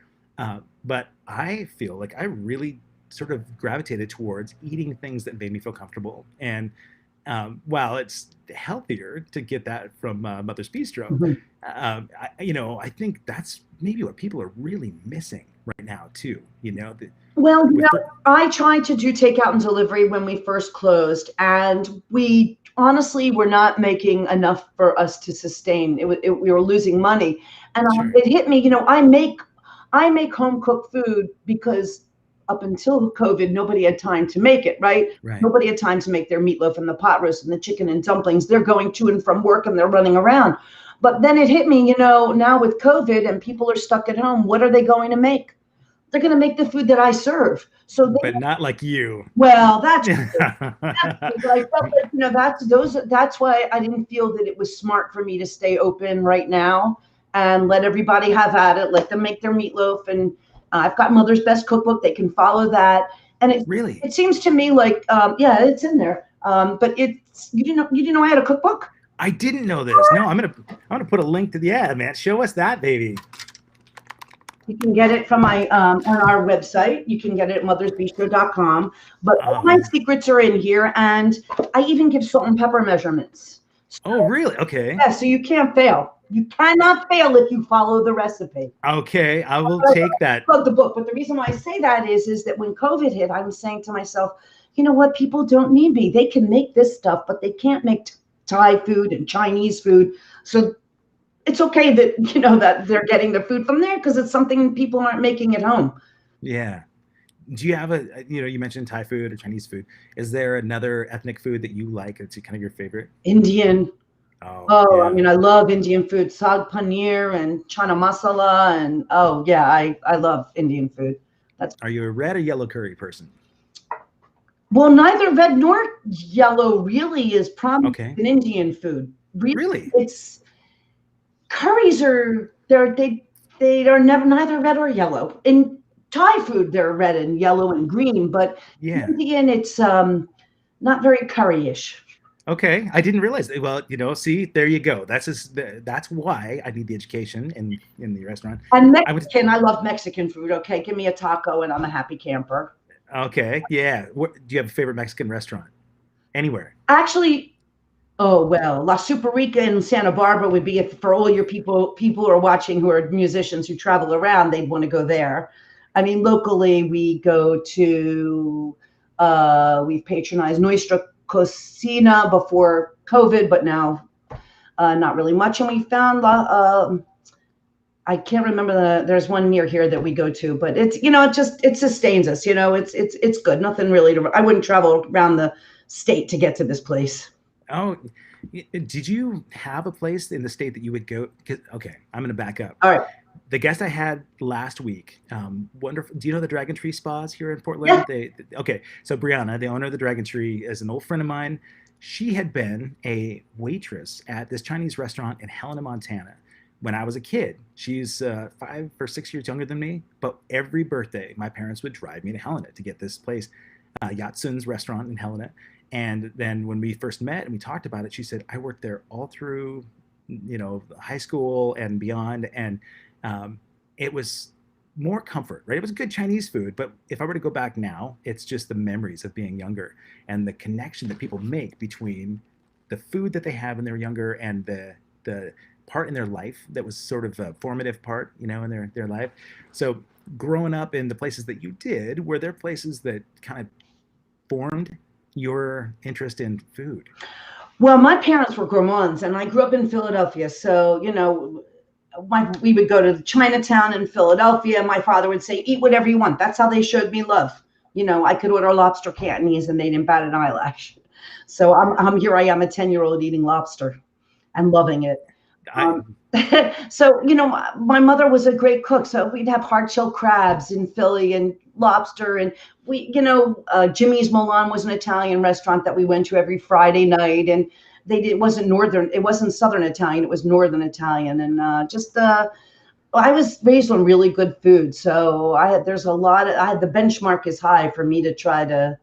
But I feel like I really sort of gravitated towards eating things that made me feel comfortable. And while it's healthier to get that from Mother's Bistro, Mhm. I think that's maybe what people are really missing right now too. Well, With I tried to do takeout and delivery when we first closed, and we honestly were not making enough for us to sustain. We were losing money, and Sure. it hit me. I make home cooked food because up until COVID, nobody had time to make it. Right? Right. Nobody had time to make their meatloaf and the pot roast and the chicken and dumplings. They're going to and from work and they're running around. But then it hit me. Now with COVID and people are stuck at home, what are they going to make? They're going to make the food that I serve. So But not like you. well, that's but I felt like that's why I didn't feel that it was smart for me to stay open right now and let everybody have at it. Let them make their meatloaf, and I've got Mother's Best Cookbook. They can follow that, and Really? it seems to me like yeah, it's in there. But you didn't know I had a cookbook. I didn't know this. No, I'm gonna put a link to the ad, man. Show us that, baby. You can get it from on our website. You can get it at mothersbistro.com. But all my secrets are in here, and I even give salt and pepper measurements. Oh, really? Okay. Yeah, so you can't fail. You cannot fail if you follow the recipe. Okay, I will take that. I love the book, but the reason why I say that is that when COVID hit, I was saying to myself, you know what? People don't need me. They can make this stuff, but they can't make Thai food and Chinese food. So it's okay that that they're getting the food from there because it's something people aren't making at home. Yeah. Do you have you mentioned Thai food or Chinese food. Is there another ethnic food that you like? It's kind of your favorite? Indian. Oh, yeah. I mean, I love Indian food, saag paneer and chana masala, and oh yeah, I love Indian food. Are you a red or yellow curry person? Well, neither red nor yellow really is prominent Okay. in Indian food. Really? It's curries they are neither red or yellow. In Thai food, they're red and yellow and green, but Yeah. Indian, it's not very curry-ish. Okay, I didn't realize. Well, see, there you go. That's why I need the education in the restaurant. And Mexican, I love Mexican food. Okay, give me a taco and I'm a happy camper. Okay, yeah. Do you have a favorite Mexican restaurant? Anywhere? Actually, oh well, La Superica in Santa Barbara would be for all your people who are watching who are musicians who travel around. They'd want to go there. I mean, locally we go to we've patronized Nuestra Cocina before COVID, but now not really much. And we found I can't remember there's one near here that we go to, but it's it sustains us. It's good. Nothing really I wouldn't travel around the state to get to this place. Oh, did you have a place in the state that you would go? Okay, I'm going to back up. All right. The guest I had last week, wonderful. Do you know the Dragon Tree Spas here in Portland? Yeah. Okay, so Brianna, the owner of the Dragon Tree, is an old friend of mine. She had been a waitress at this Chinese restaurant in Helena, Montana, when I was a kid. She's 5 or 6 years younger than me, but every birthday, my parents would drive me to Helena to get this place, Yatsun's restaurant in Helena. And then when we first met and we talked about it, she said, I worked there all through, high school and beyond. And it was more comfort, right? It was good Chinese food, but if I were to go back now, it's just the memories of being younger and the connection that people make between the food that they have when they're younger and the part in their life that was sort of a formative part, in their life. So growing up in the places that you did, were there places that kind of formed your interest in food? Well, my parents were gourmands, and I grew up in Philadelphia. So, we would go to Chinatown in Philadelphia. My father would say, eat whatever you want. That's how they showed me love. I could order lobster cantonese and they didn't bat an eyelash. So here I am, a 10-year-old eating lobster and loving it. So, my mother was a great cook. So we'd have hard-shell crabs in Philly and lobster. And Jimmy's Milan was an Italian restaurant that we went to every Friday night. And it wasn't Southern Italian, it was Northern Italian. And I was raised on really good food. So I had the benchmark is high for me to try to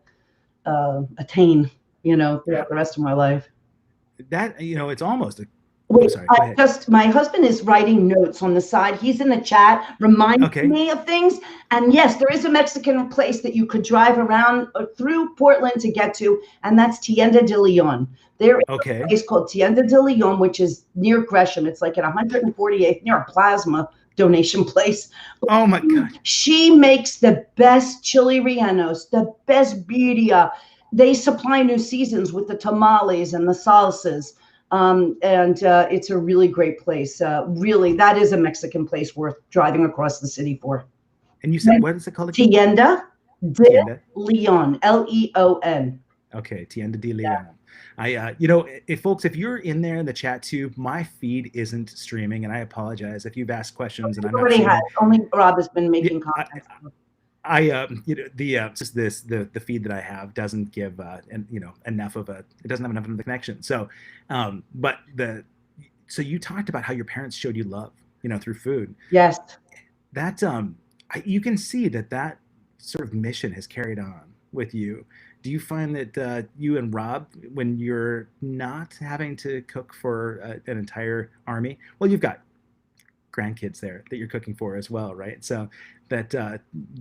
attain, throughout the rest of my life. That, it's almost a Wait, my husband is writing notes on the side. He's in the chat, reminding me of things. And yes, there is a Mexican place that you could drive around through Portland to get to, and that's Tienda de Leon. There is a place called Tienda de Leon, which is near Gresham. It's like at 148th, near a plasma donation place. Oh my God. She makes the best chili rellenos, the best birria. they supply new seasons with the tamales and the salsas. It's a really great place. Really, that is a Mexican place worth driving across the city for. And you said, what is it called again? Tienda de Tienda. Leon, Leon. Okay, Tienda de Leon. If folks, if you're in there in the chat too, my feed isn't streaming, and I apologize if you've asked questions and I'm not seeing it. Only Rob has been making comments. The feed that I have doesn't give enough of it doesn't have enough of the connection. So, so you talked about how your parents showed you love, through food. Yes. That you can see that sort of mission has carried on with you. Do you find that you and Rob, when you're not having to cook for an entire army, well, you've got grandkids there that you're cooking for as well, right? So that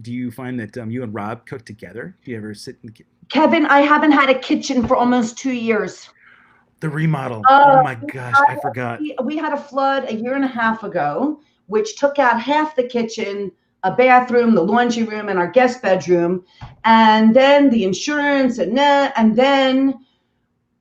do you find that you and Rob cook together? Do you ever sit in the Kevin, I haven't had a kitchen for almost 2 years. The remodel. Oh my gosh, I forgot. We had a flood a year and a half ago, which took out half the kitchen, a bathroom, the laundry room, and our guest bedroom. And then the insurance and then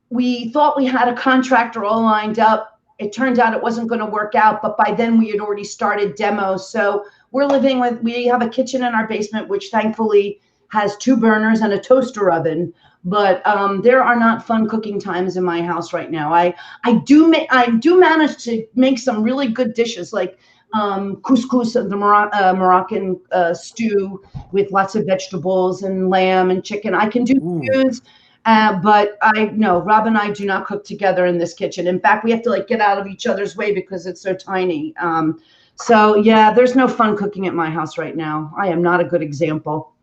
we thought we had a contractor all lined up. It turned out it wasn't going to work out, but by then we had already started demos. So we have a kitchen in our basement, which thankfully has 2 burners and a toaster oven. But there are not fun cooking times in my house right now. I do manage to make some really good dishes like couscous, the Moroccan stew with lots of vegetables and lamb and chicken. I can do stews, but Rob and I do not cook together in this kitchen. In fact, we have to get out of each other's way because it's so tiny. So yeah, there's no fun cooking at my house right now. I am not a good example.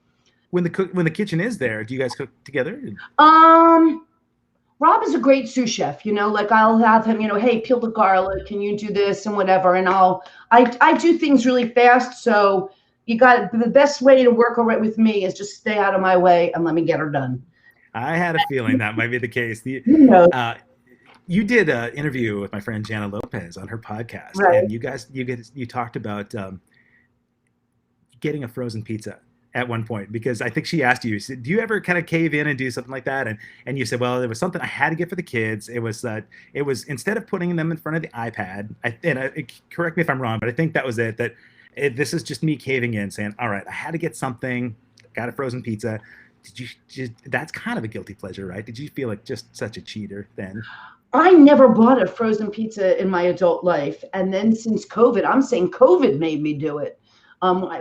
When the kitchen is there, do you guys cook together? Rob is a great sous chef, I'll have him, hey, peel the garlic, can you do this and whatever. And I do things really fast. So the best way to work with me is just stay out of my way and let me get her done. I had a feeling that might be the case. You did an interview with my friend Jana Lopez on her podcast, right. And you talked about getting a frozen pizza at one point, because I think she asked you, do you ever kind of cave in and do something like that? And you said, well, it was something I had to get for the kids. It was instead of putting them in front of the iPad, correct me if I'm wrong, but I think that was it, this is just me caving in saying, all right, I had to get something, got a frozen pizza. That's kind of a guilty pleasure, right? Did you feel like just such a cheater then? I never bought a frozen pizza in my adult life. And then since COVID, I'm saying COVID made me do it.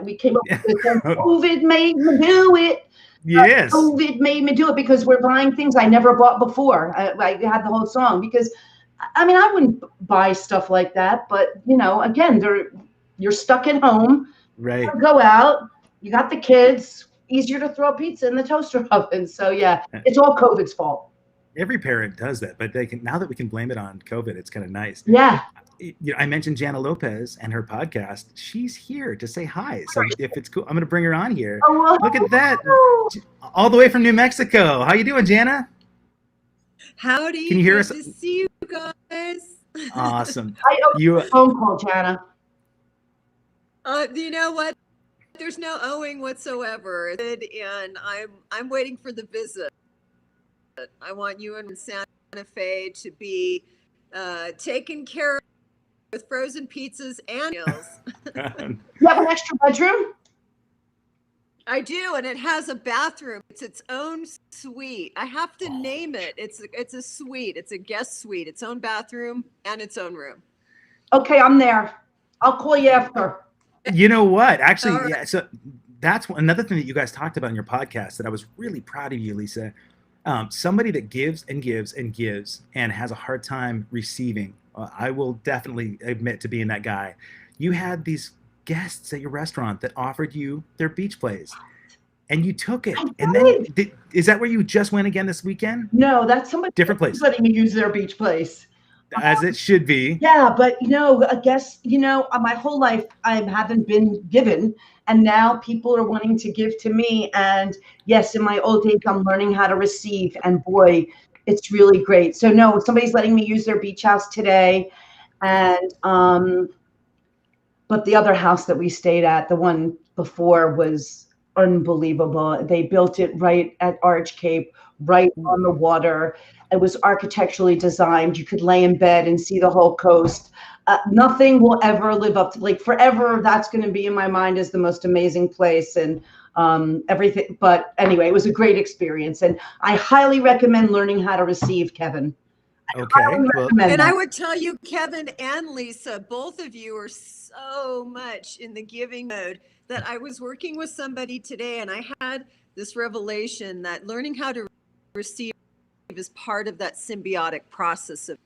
We came up with COVID made me do it. Yes. COVID made me do it because we're buying things I never bought before. I had the whole song because, I wouldn't buy stuff like that. But, again, you're stuck at home. Right. You go out. You got the kids. Easier to throw pizza in the toaster oven. So, yeah, it's all COVID's fault. Every parent does that. But now that we can blame it on COVID, it's kind of nice. Yeah. I mentioned Jana Lopez and her podcast. She's here to say hi. So if it's cool, I'm going to bring her on here. Oh, look at that. All the way from New Mexico. How you doing, Jana? Howdy. Can you hear us? Good to see you guys. Awesome. I owe a phone call, Jana. You know what? There's no owing whatsoever. And I'm waiting for the visit. I want you in Santa Fe to be taken care of with frozen pizzas and meals. You have an extra bedroom? I do, and it has a bathroom. It's its own suite. I have to name it. It's a suite. It's a guest suite. Its own bathroom and its own room. Okay, I'm there. I'll call you after. You know what? Actually, yeah. So that's another thing that you guys talked about in your podcast that I was really proud of you, Lisa. Somebody that gives and gives and gives and has a hard time receiving. I will definitely admit to being that guy. You had these guests at your restaurant that offered you their beach plays, and you took it. And then, is that where you just went again this weekend? No, that's somebody different place. Letting me use their beach place. As it should be. Yeah, but I guess my whole life I haven't been given, and now people are wanting to give to me. And yes, in my old age, I'm learning how to receive, and boy, it's really great. So no, somebody's letting me use their beach house today, and but the other house that we stayed at, the one before, was unbelievable. They built it right at Arch Cape, right on the water. It was architecturally designed. You could lay in bed and see the whole coast. Nothing will ever live up to, like, forever. That's going to be in my mind as the most amazing place, and everything. But anyway, it was a great experience, and I highly recommend learning how to receive, Kevin. Okay. Well, and I would tell you, Kevin and Lisa, both of you are so much in the giving mode that I was working with somebody today, and I had this revelation that learning how to receive is part of that symbiotic process of.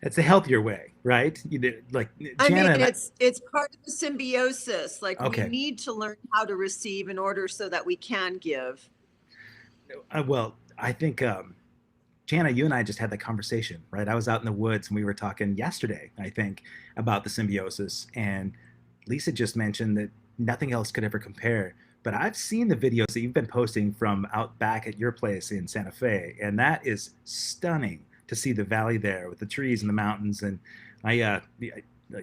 it's a healthier way, right? You did, like Jana. I mean, it's part of the symbiosis. Like, Okay. we need to learn how to receive in order so that we can give. Well, I think Jana, you and I just had that conversation, right? I was out in the woods and we were talking yesterday, I think, about the symbiosis. And Lisa just mentioned that nothing else could ever compare. But I've seen the videos that you've been posting from out back at your place in Santa Fe, and that is stunning to see the valley there with the trees and the mountains. And like,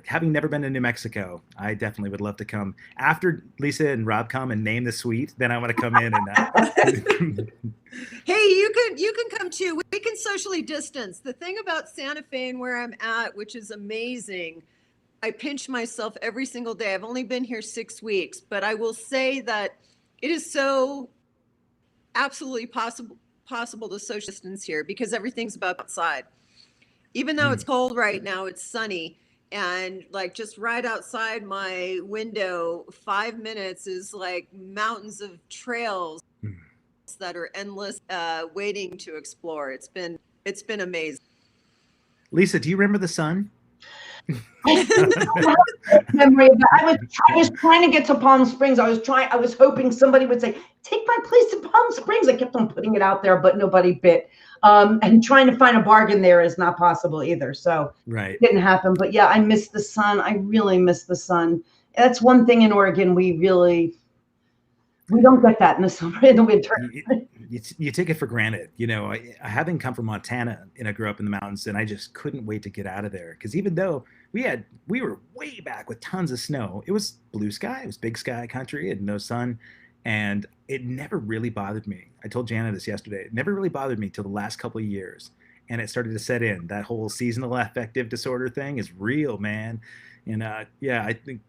having never been to New Mexico, I definitely would love to come after Lisa and Rob come and name the suite. Then I want to come in and. Hey, you can come too. We can socially distance. The thing about Santa Fe and where I'm at, which is amazing, I pinch myself every single day. I've only been here 6 weeks, but I will say that it is so absolutely possible to social distance here because everything's about outside. Even though it's cold right now, it's sunny. And like just right outside my window, 5 minutes is like mountains of trails that are endless, waiting to explore. It's been amazing. Lisa, do you remember the sun? Memory of that. I was trying to get to Palm Springs. I was hoping somebody would say, take my place to Palm Springs. I kept on putting it out there, but nobody bit. And trying to find a bargain there is not possible either. So right. It didn't happen. But yeah, I miss the sun. I really miss the sun. That's one thing in Oregon we don't get that in the summer, in the winter. You take it for granted. You know, I having come from Montana and I grew up in the mountains, and I just couldn't wait to get out of there. Because even though we were way back with tons of snow, it was blue sky, it was big sky country and no sun. And it never really bothered me. I told Jana this yesterday. It never really bothered me till the last couple of years. And it started to set in. That whole seasonal affective disorder thing is real, man. And I think,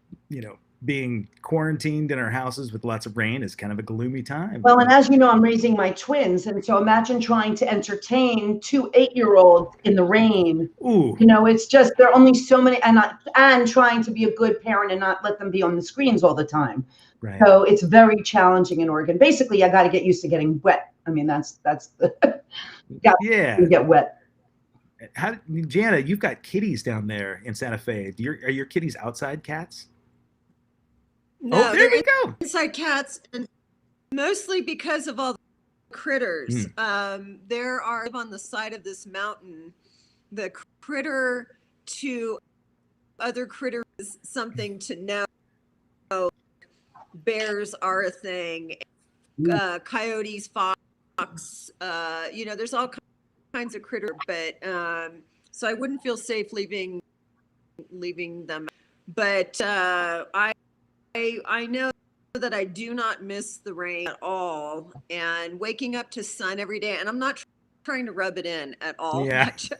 being quarantined in our houses with lots of rain is kind of a gloomy time. Well, and as you know, I'm raising my twins. And so imagine trying to entertain 2 8-year-olds in the rain. Ooh. It's just, there are only so many, and trying to be a good parent and not let them be on the screens all the time. Right. So it's very challenging in Oregon. Basically, I got to get used to getting wet. I mean, that's the, get wet. Jana, you've got kitties down there in Santa Fe. Are your kitties outside cats? No, there we go. Inside cats, and mostly because of all the critters. There are on the side of this mountain, the critter to other critters is something to know. Bears are a thing. Coyotes, fox. There's all kinds of critters, but so I wouldn't feel safe leaving them. But I know that I do not miss the rain at all, and waking up to sun every day. And I'm not trying to rub it in at all. Yeah. I just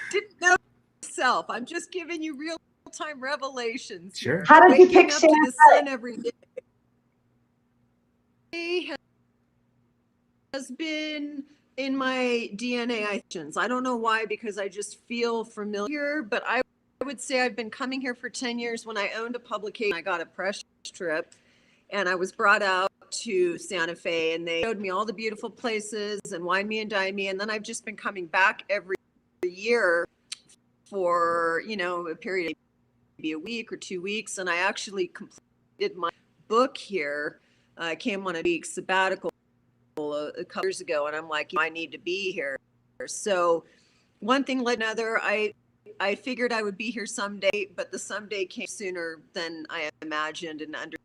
didn't know myself. I'm just giving you real-time revelations. Sure. How did you pick Santa? The sun every day has been in my DNA. I don't know why, because I just feel familiar, but I would say I've been coming here for 10 years. When I owned a publication, I got a press trip and I was brought out to Santa Fe, and they showed me all the beautiful places and wine me and dine me. And then I've just been coming back every year for, a period of maybe a week or 2 weeks. And I actually completed my book here. I came on a week sabbatical a couple years ago, and I'm like, I need to be here. So one thing led another. I figured I would be here someday, but the someday came sooner than I imagined and under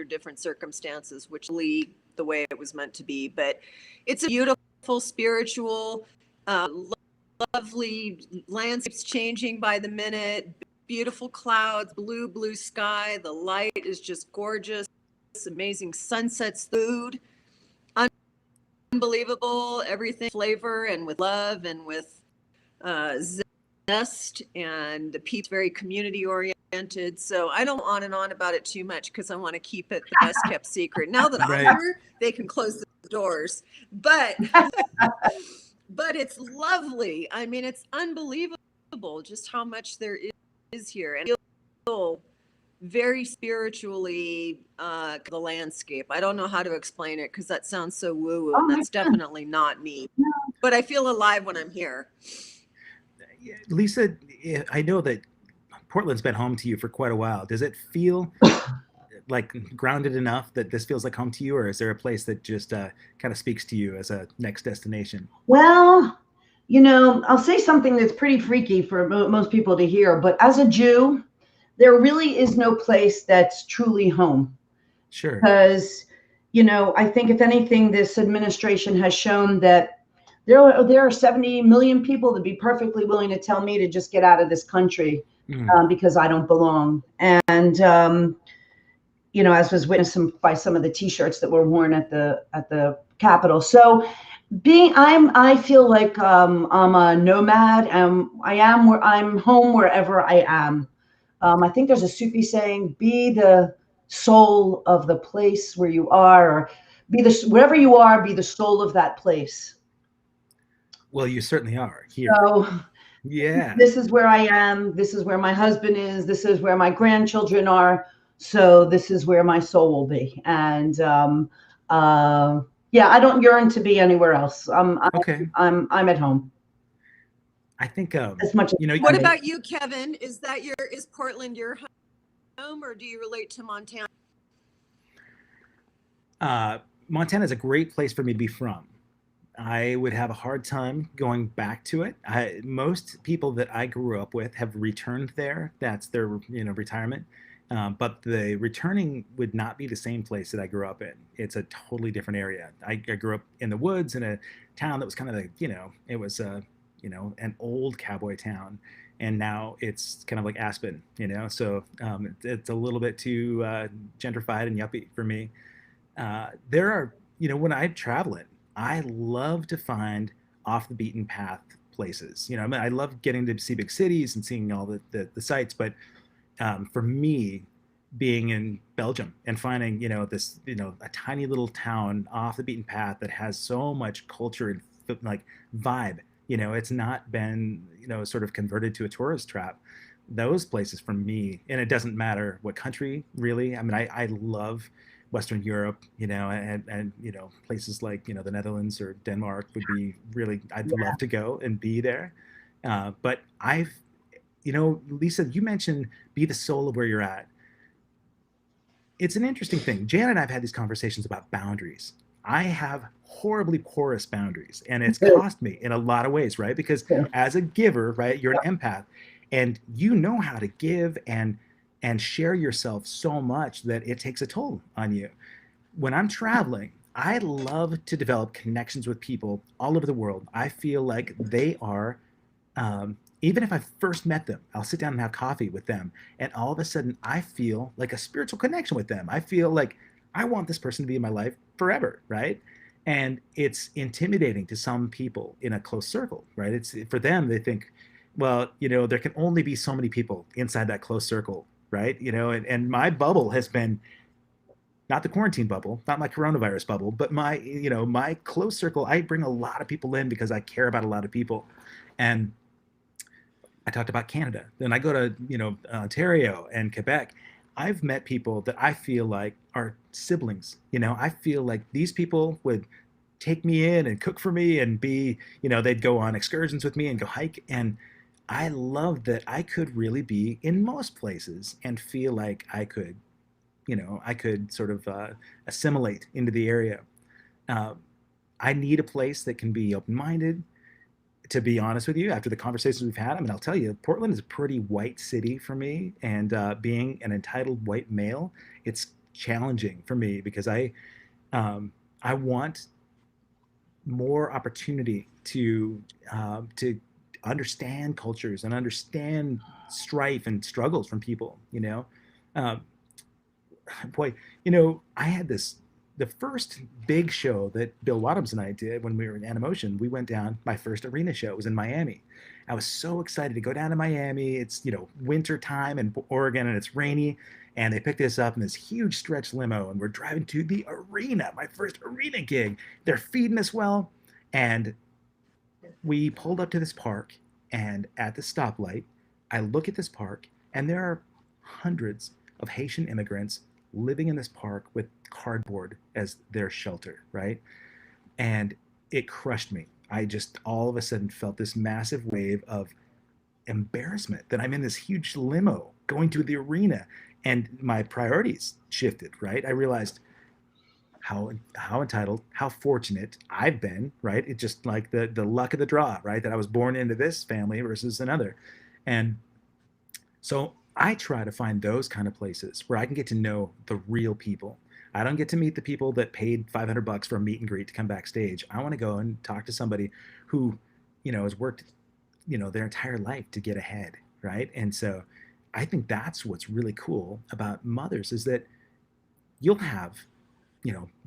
different circumstances, which lead the way it was meant to be. But it's a beautiful, spiritual, lovely landscapes changing by the minute, beautiful clouds, blue sky. The light is just gorgeous, amazing sunsets, food, unbelievable. Everything flavor and with love and with zest, and the people very community oriented. So I don't on and on about it too much because I want to keep it the best kept secret. Now that I'm here, they can close the doors. But but it's lovely. I mean, it's unbelievable just how much there is here, and I feel very spiritually the landscape. I don't know how to explain it because that sounds so woo-woo, and that's definitely not me. But I feel alive when I'm here. Lisa, I know that Portland's been home to you for quite a while. Does it feel like grounded enough that this feels like home to you, or is there a place that just kind of speaks to you as a next destination? Well, I'll say something that's pretty freaky for most people to hear, but as a Jew, there really is no place that's truly home. Sure. Because, I think if anything, this administration has shown that there are 70 million people that'd be perfectly willing to tell me to just get out of this country because I don't belong. And, as was witnessed by some of the T-shirts that were worn at the Capitol. So I feel like I'm a nomad. I'm home wherever I am. I think there's a Sufi saying, be the soul of the place where you are, or wherever you are, be the soul of that place. Well, you certainly are here. So yeah, this is where I am. This is where my husband is. This is where my grandchildren are. So this is where my soul will be. And I don't yearn to be anywhere else. okay. I'm at home. I think as much as what about you, Kevin? Is Portland your home, or do you relate to Montana? Montana is a great place for me to be from. I would have a hard time going back to it. Most people that I grew up with have returned there. That's their retirement. But the returning would not be the same place that I grew up in. It's a totally different area. I grew up in the woods in a town that was kind of it was an old cowboy town, and now it's kind of like Aspen, so it's a little bit too gentrified and yuppie for me. There are, when I'm traveling, I love to find off the beaten path places. I love getting to see big cities and seeing all the sights, but for me, being in Belgium and finding, this, a tiny little town off the beaten path that has so much culture and like vibe, it's not been, sort of converted to a tourist trap. Those places for me, and it doesn't matter what country really. I mean, I love Western Europe, and places like, the Netherlands or Denmark would be really, I'd love to go and be there. But Lisa, you mentioned be the soul of where you're at. It's an interesting thing. Jan and I have had these conversations about boundaries. I have horribly porous boundaries, and it's cost me in a lot of ways, right? Because as a giver, right, you're an empath, and you know how to give and share yourself so much that it takes a toll on you. When I'm traveling, I love to develop connections with people all over the world. I feel like they are, even if I first met them, I'll sit down and have coffee with them, and all of a sudden I feel like a spiritual connection with them. I feel like I want this person to be in my life forever, right? And it's intimidating to some people in a close circle, right? It's for them, they think, well, there can only be so many people inside that close circle, right? And my bubble has been not the quarantine bubble, not my coronavirus bubble, but my, my close circle. I bring a lot of people in because I care about a lot of people. And I talked about Canada. Then I go to, Ontario and Quebec. I've met people that I feel like are siblings. I feel like these people would take me in and cook for me and be, they'd go on excursions with me and go hike. And I love that I could really be in most places and feel like I could, I could sort of assimilate into the area. I need a place that can be open-minded. To be honest with you, after the conversations we've had, I mean, I'll tell you, Portland is a pretty white city for me. And being an entitled white male, it's challenging for me because I want more opportunity to understand cultures and understand strife and struggles from people. Boy, I had this the first big show that Bill Wadhams and I did when we were in Animotion, we went down. My first arena show was in Miami. I was so excited to go down to Miami. It's, winter time in Oregon and it's rainy. And they picked us up in this huge stretch limo and we're driving to the arena, my first arena gig. They're feeding us well. And we pulled up to this park, and at the stoplight, I look at this park, and there are hundreds of Haitian immigrants living in this park with cardboard as their shelter, right? And it crushed me. I just all of a sudden felt this massive wave of embarrassment that I'm in this huge limo going to the arena, and my priorities shifted, right? I realized how entitled, how fortunate I've been, right? It's just like the luck of the draw, right? That I was born into this family versus another. And so I try to find those kind of places where I can get to know the real people. I don't get to meet the people that paid $500 for a meet and greet to come backstage. I want to go and talk to somebody who, has worked, their entire life to get ahead, right? And so I think that's what's really cool about Mothers is that you'll have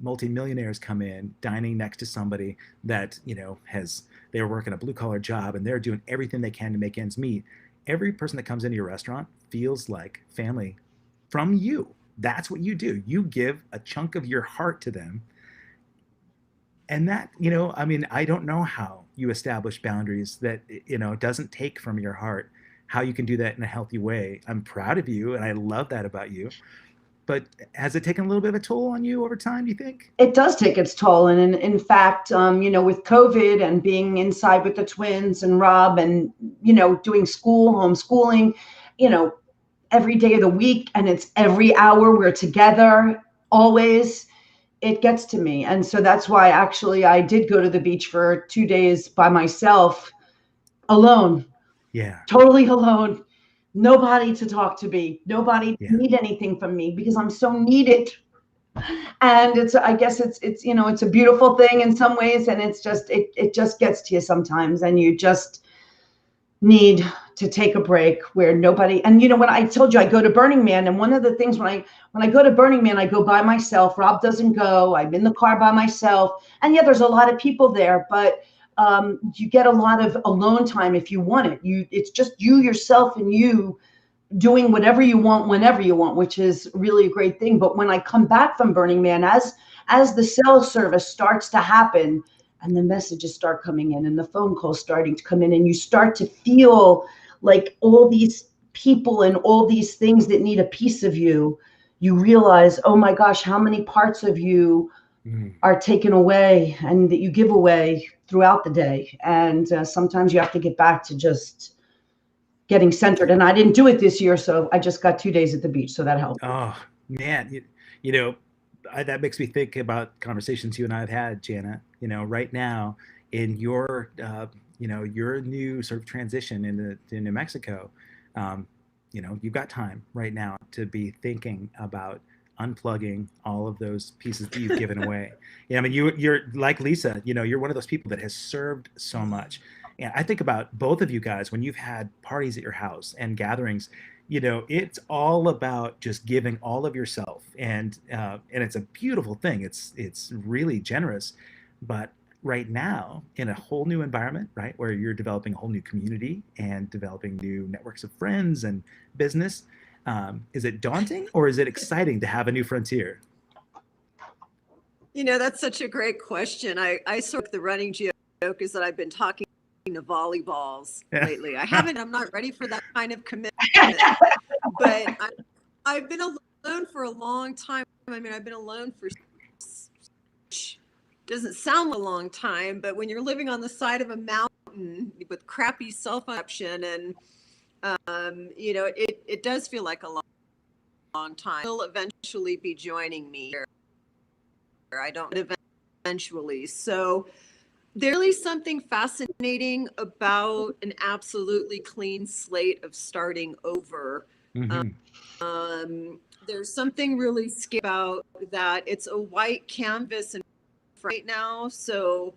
multimillionaires come in dining next to somebody that, they were working a blue collar job and they're doing everything they can to make ends meet. Every person that comes into your restaurant feels like family from you. That's what you do. You give a chunk of your heart to them. And that, I don't know how you establish boundaries that, doesn't take from your heart, how you can do that in a healthy way. I'm proud of you and I love that about you. But has it taken a little bit of a toll on you over time, do you think? It does take its toll. And in fact, with COVID and being inside with the twins and Rob and, doing homeschooling, every day of the week, and it's every hour we're together, always, it gets to me. And so that's why actually I did go to the beach for 2 days by myself, alone. Yeah. Totally alone. Nobody to talk to me, nobody need anything from me because I'm so needed. And I guess it's it's a beautiful thing in some ways, and it's just it just gets to you sometimes, and you just need to take a break where nobody. And when I told you I go to Burning Man, and one of the things when I go to Burning Man, I go by myself. Rob doesn't go. I'm in the car by myself, and there's a lot of people there, but you get a lot of alone time if you want it. It's just you, yourself, and you doing whatever you want, whenever you want, which is really a great thing. But when I come back from Burning Man, as the cell service starts to happen and the messages start coming in and the phone calls starting to come in, and you start to feel like all these people and all these things that need a piece of you, you realize, oh my gosh, how many parts of you are taken away and that you give away throughout the day. And sometimes you have to get back to just getting centered. And I didn't do it this year, so I just got 2 days at the beach, so that helped. Oh man, that makes me think about conversations you and I have had, Jana. Right now in your your new sort of transition into New Mexico, you've got time right now to be thinking about unplugging all of those pieces that you've given away. You're like Lisa, you're one of those people that has served so much. And I think about both of you guys when you've had parties at your house and gatherings, it's all about just giving all of yourself. And it's a beautiful thing. It's really generous. But right now, in a whole new environment, right, where you're developing a whole new community and developing new networks of friends and business, is it daunting or is it exciting to have a new frontier? That's such a great question. I sort of, the running joke is that I've been talking to volleyballs lately. I'm not ready for that kind of commitment, but I've been alone for a long time. I've been alone for, doesn't sound like a long time, but when you're living on the side of a mountain with crappy cell phone option and it does feel like a long time. He'll eventually be joining me here. I don't eventually. So there's really something fascinating about an absolutely clean slate of starting over. Mm-hmm. There's something really scary about that. It's a white canvas and right now. So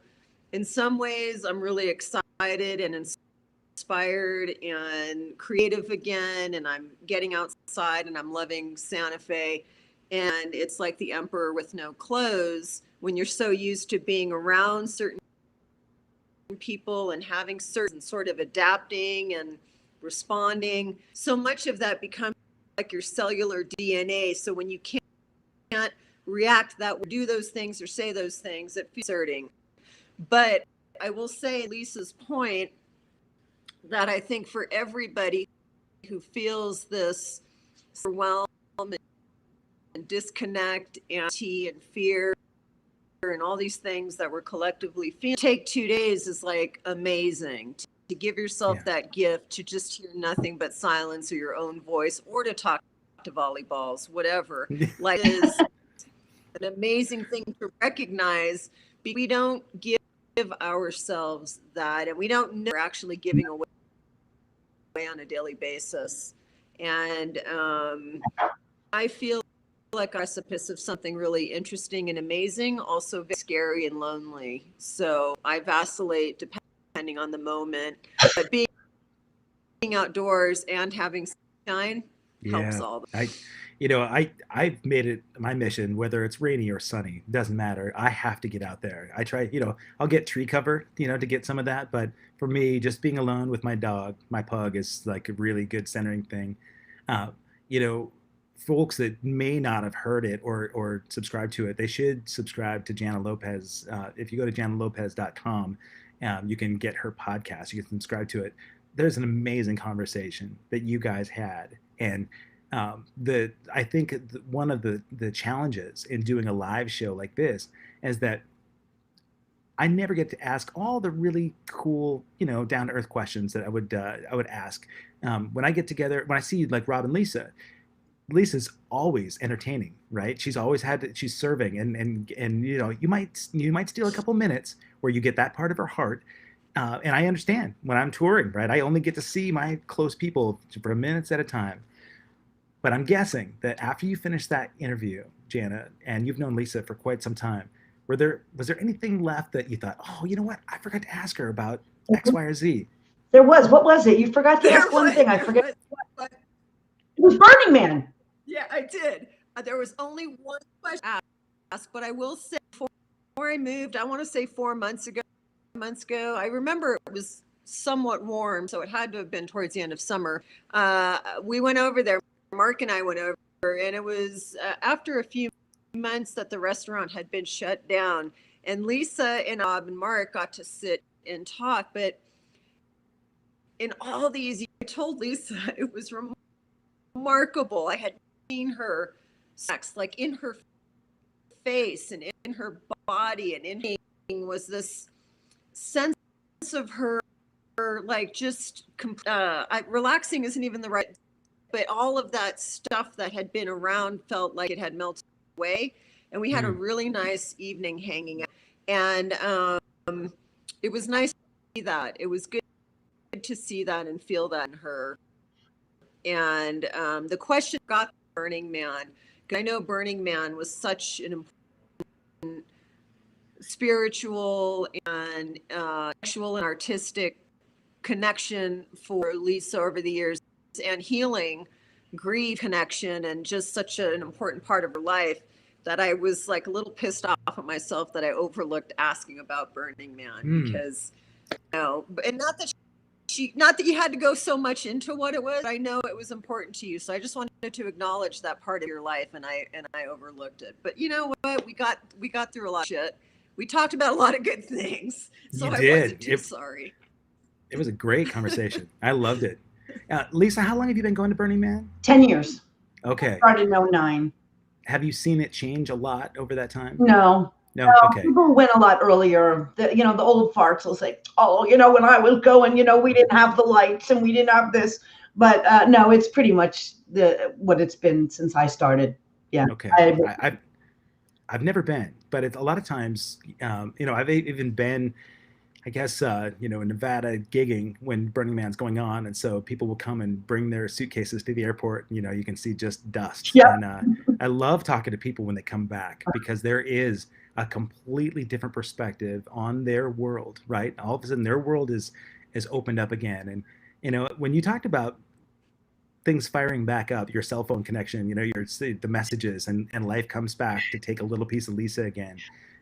in some ways, I'm really excited and inspired and creative again, and I'm getting outside and I'm loving Santa Fe. And it's like the emperor with no clothes when you're so used to being around certain people and having certain sort of adapting and responding. So much of that becomes like your cellular DNA. So when you can't react that way, do those things or say those things, it feels asserting. But I will say Lisa's point that I think for everybody who feels this overwhelm and disconnect and fear and all these things that we're collectively feeling, take 2 days is like amazing to give yourself that gift to just hear nothing but silence or your own voice, or to talk to volleyballs, whatever. Like, is an amazing thing to recognize. We don't give ourselves that, and we don't know we're actually giving away on a daily basis. And I feel like a precipice of something really interesting and amazing, also very scary and lonely. So I vacillate depending on the moment, but being outdoors and having sunshine helps all. I've made it my mission, whether it's rainy or sunny, doesn't matter. I have to get out there. I try, I'll get tree cover, to get some of that. But for me, just being alone with my dog, my pug, is like a really good centering thing. Folks that may not have heard it or subscribe to it, they should subscribe to Jana Lopez. If you go to janalopez.com, you can get her podcast. You can subscribe to it. There's an amazing conversation that you guys had. And I think one of the challenges in doing a live show like this is that I never get to ask all the really cool, down to earth questions that I would ask when I get together. When I see like Rob and Lisa's always entertaining, right? She's always she's serving, and you might steal a couple minutes where you get that part of her heart. And I understand when I'm touring, right? I only get to see my close people for minutes at a time. But I'm guessing that after you finished that interview, Jana, and you've known Lisa for quite some time, was there anything left that you thought, oh, you know what? I forgot to ask her about X, Y, or Z? There was. What was it? You forgot to ask one thing. I forget. It was Burning Man. Yeah, I did. There was only one question asked, but I will say before I moved, I want to say 4 months ago, I remember it was somewhat warm, so it had to have been towards the end of summer. We went over there. Mark and I went over, and it was after a few months that the restaurant had been shut down, and Lisa and Bob and Mark got to sit and talk. But in all these, I told Lisa it was remarkable. I had seen her sex, like in her face and in her body, and in was this sense of her like just relaxing isn't even the right, but all of that stuff that had been around felt like it had melted away, and we had a really nice evening hanging out. And it was nice to see that. It was good to see that and feel that in her. And the question got Burning Man, because I know Burning Man was such an important spiritual and sexual and artistic connection for Lisa over the years, and healing, grief connection, and just such an important part of her life, that I was like a little pissed off at myself that I overlooked asking about Burning Man. Because, and not that you had to go so much into what it was. I know it was important to you, so I just wanted to acknowledge that part of your life, and I overlooked it. But you know what? We got through a lot of shit. We talked about a lot of good things, so I wasn't too sorry. It was a great conversation. I loved it. Lisa, how long have you been going to Burning Man? 10 years. Okay. Started in 2009. Have you seen it change a lot over that time? No. Okay. People went a lot earlier. The old farts will say, oh, when I was going, we didn't have the lights and we didn't have this. But no, it's pretty much what it's been since I started. Yeah. Okay. I've never been, but it's a lot of times, I've even been, I guess, in Nevada gigging when Burning Man's going on. And so people will come and bring their suitcases to the airport. You can see just dust. Yeah. And I love talking to people when they come back, because there is a completely different perspective on their world, right? All of a sudden their world is opened up again. And, when you talked about things firing back up, your cell phone connection, the messages, and life comes back to take a little piece of Lisa again.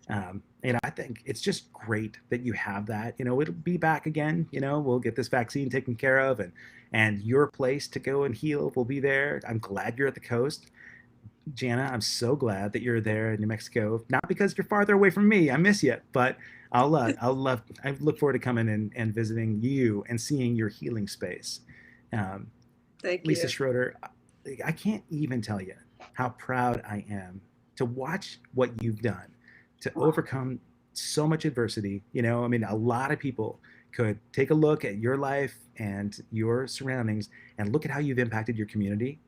I think it's just great that you have that. It'll be back again. We'll get this vaccine taken care of, and your place to go and heal will be there. I'm glad you're at the coast. Jana, I'm so glad that you're there in New Mexico. Not because you're farther away from me. I miss you, but I look forward to coming and visiting you and seeing your healing space. Thank you. Lisa Schroeder, I can't even tell you how proud I am to watch what you've done to overcome so much adversity. A lot of people could take a look at your life and your surroundings and look at how you've impacted your community.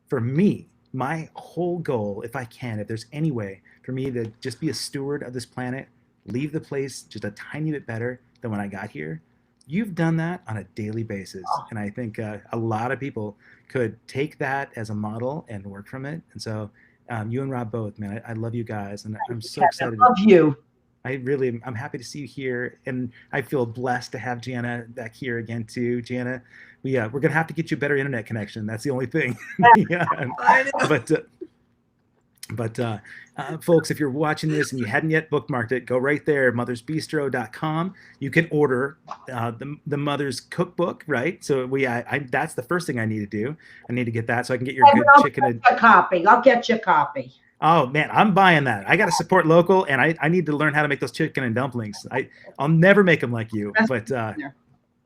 For me, my whole goal, if there's any way for me to just be a steward of this planet, leave the place just a tiny bit better than when I got here, you've done that on a daily basis. And I think a lot of people could take that as a model and work from it. And so you and Rob both, man, I love you guys. And I'm so excited. I love you. I'm happy to see you here. And I feel blessed to have Jana back here again too. Jana, we're going to have to get you a better internet connection. That's the only thing. But folks, if you're watching this and you hadn't yet bookmarked it, go right there, mothersbistro.com. You can order the Mother's Cookbook, right? So that's the first thing I need to do. I need to get that so I can get your good chicken. I'll get you a copy. Oh man, I'm buying that. I got to support local, and I need to learn how to make those chicken and dumplings. I'll never make them like you, but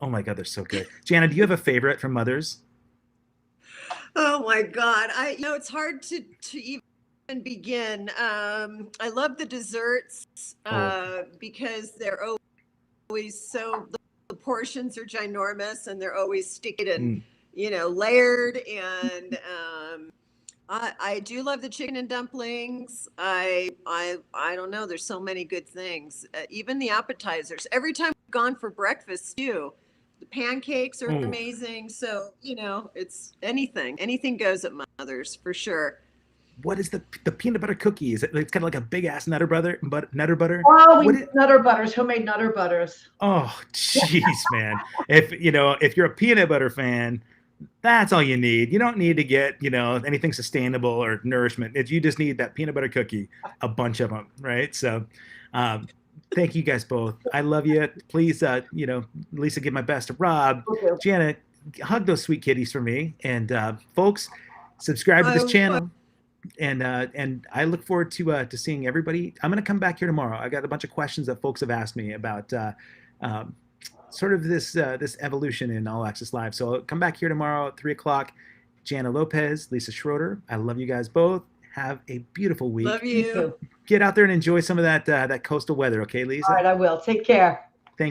oh my God, they're so good. Jana, do you have a favorite from Mother's? Oh my God, it's hard to even begin. I love the desserts because they're always the portions are ginormous and they're always sticky and layered, and I do love the chicken and dumplings. I don't know, there's so many good things. Even the appetizers. Every time we've gone for breakfast too, the pancakes are amazing. So it's anything goes at Mother's for sure. What is the peanut butter cookie? It's kind of like a big ass Nutter butter. Oh, Nutter butters, homemade Nutter butters. Oh, jeez, man. If you're a peanut butter fan, that's all you need. You don't need to get anything sustainable or nourishment. You just need that peanut butter cookie, a bunch of them, right? So, thank you guys both. I love you. Please, Lisa, give my best to Rob. Okay. Jana, hug those sweet kitties for me. And folks, subscribe to this channel. And I look forward to seeing everybody. I'm going to come back here tomorrow. I got a bunch of questions that folks have asked me about sort of this evolution in All Access Live. So I'll come back here tomorrow at 3:00. Jana Lopez, Lisa Schroeder. I love you guys both. Have a beautiful week. Love you. Get out there and enjoy some of that coastal weather. Okay, Lisa? All right, I will. Take care.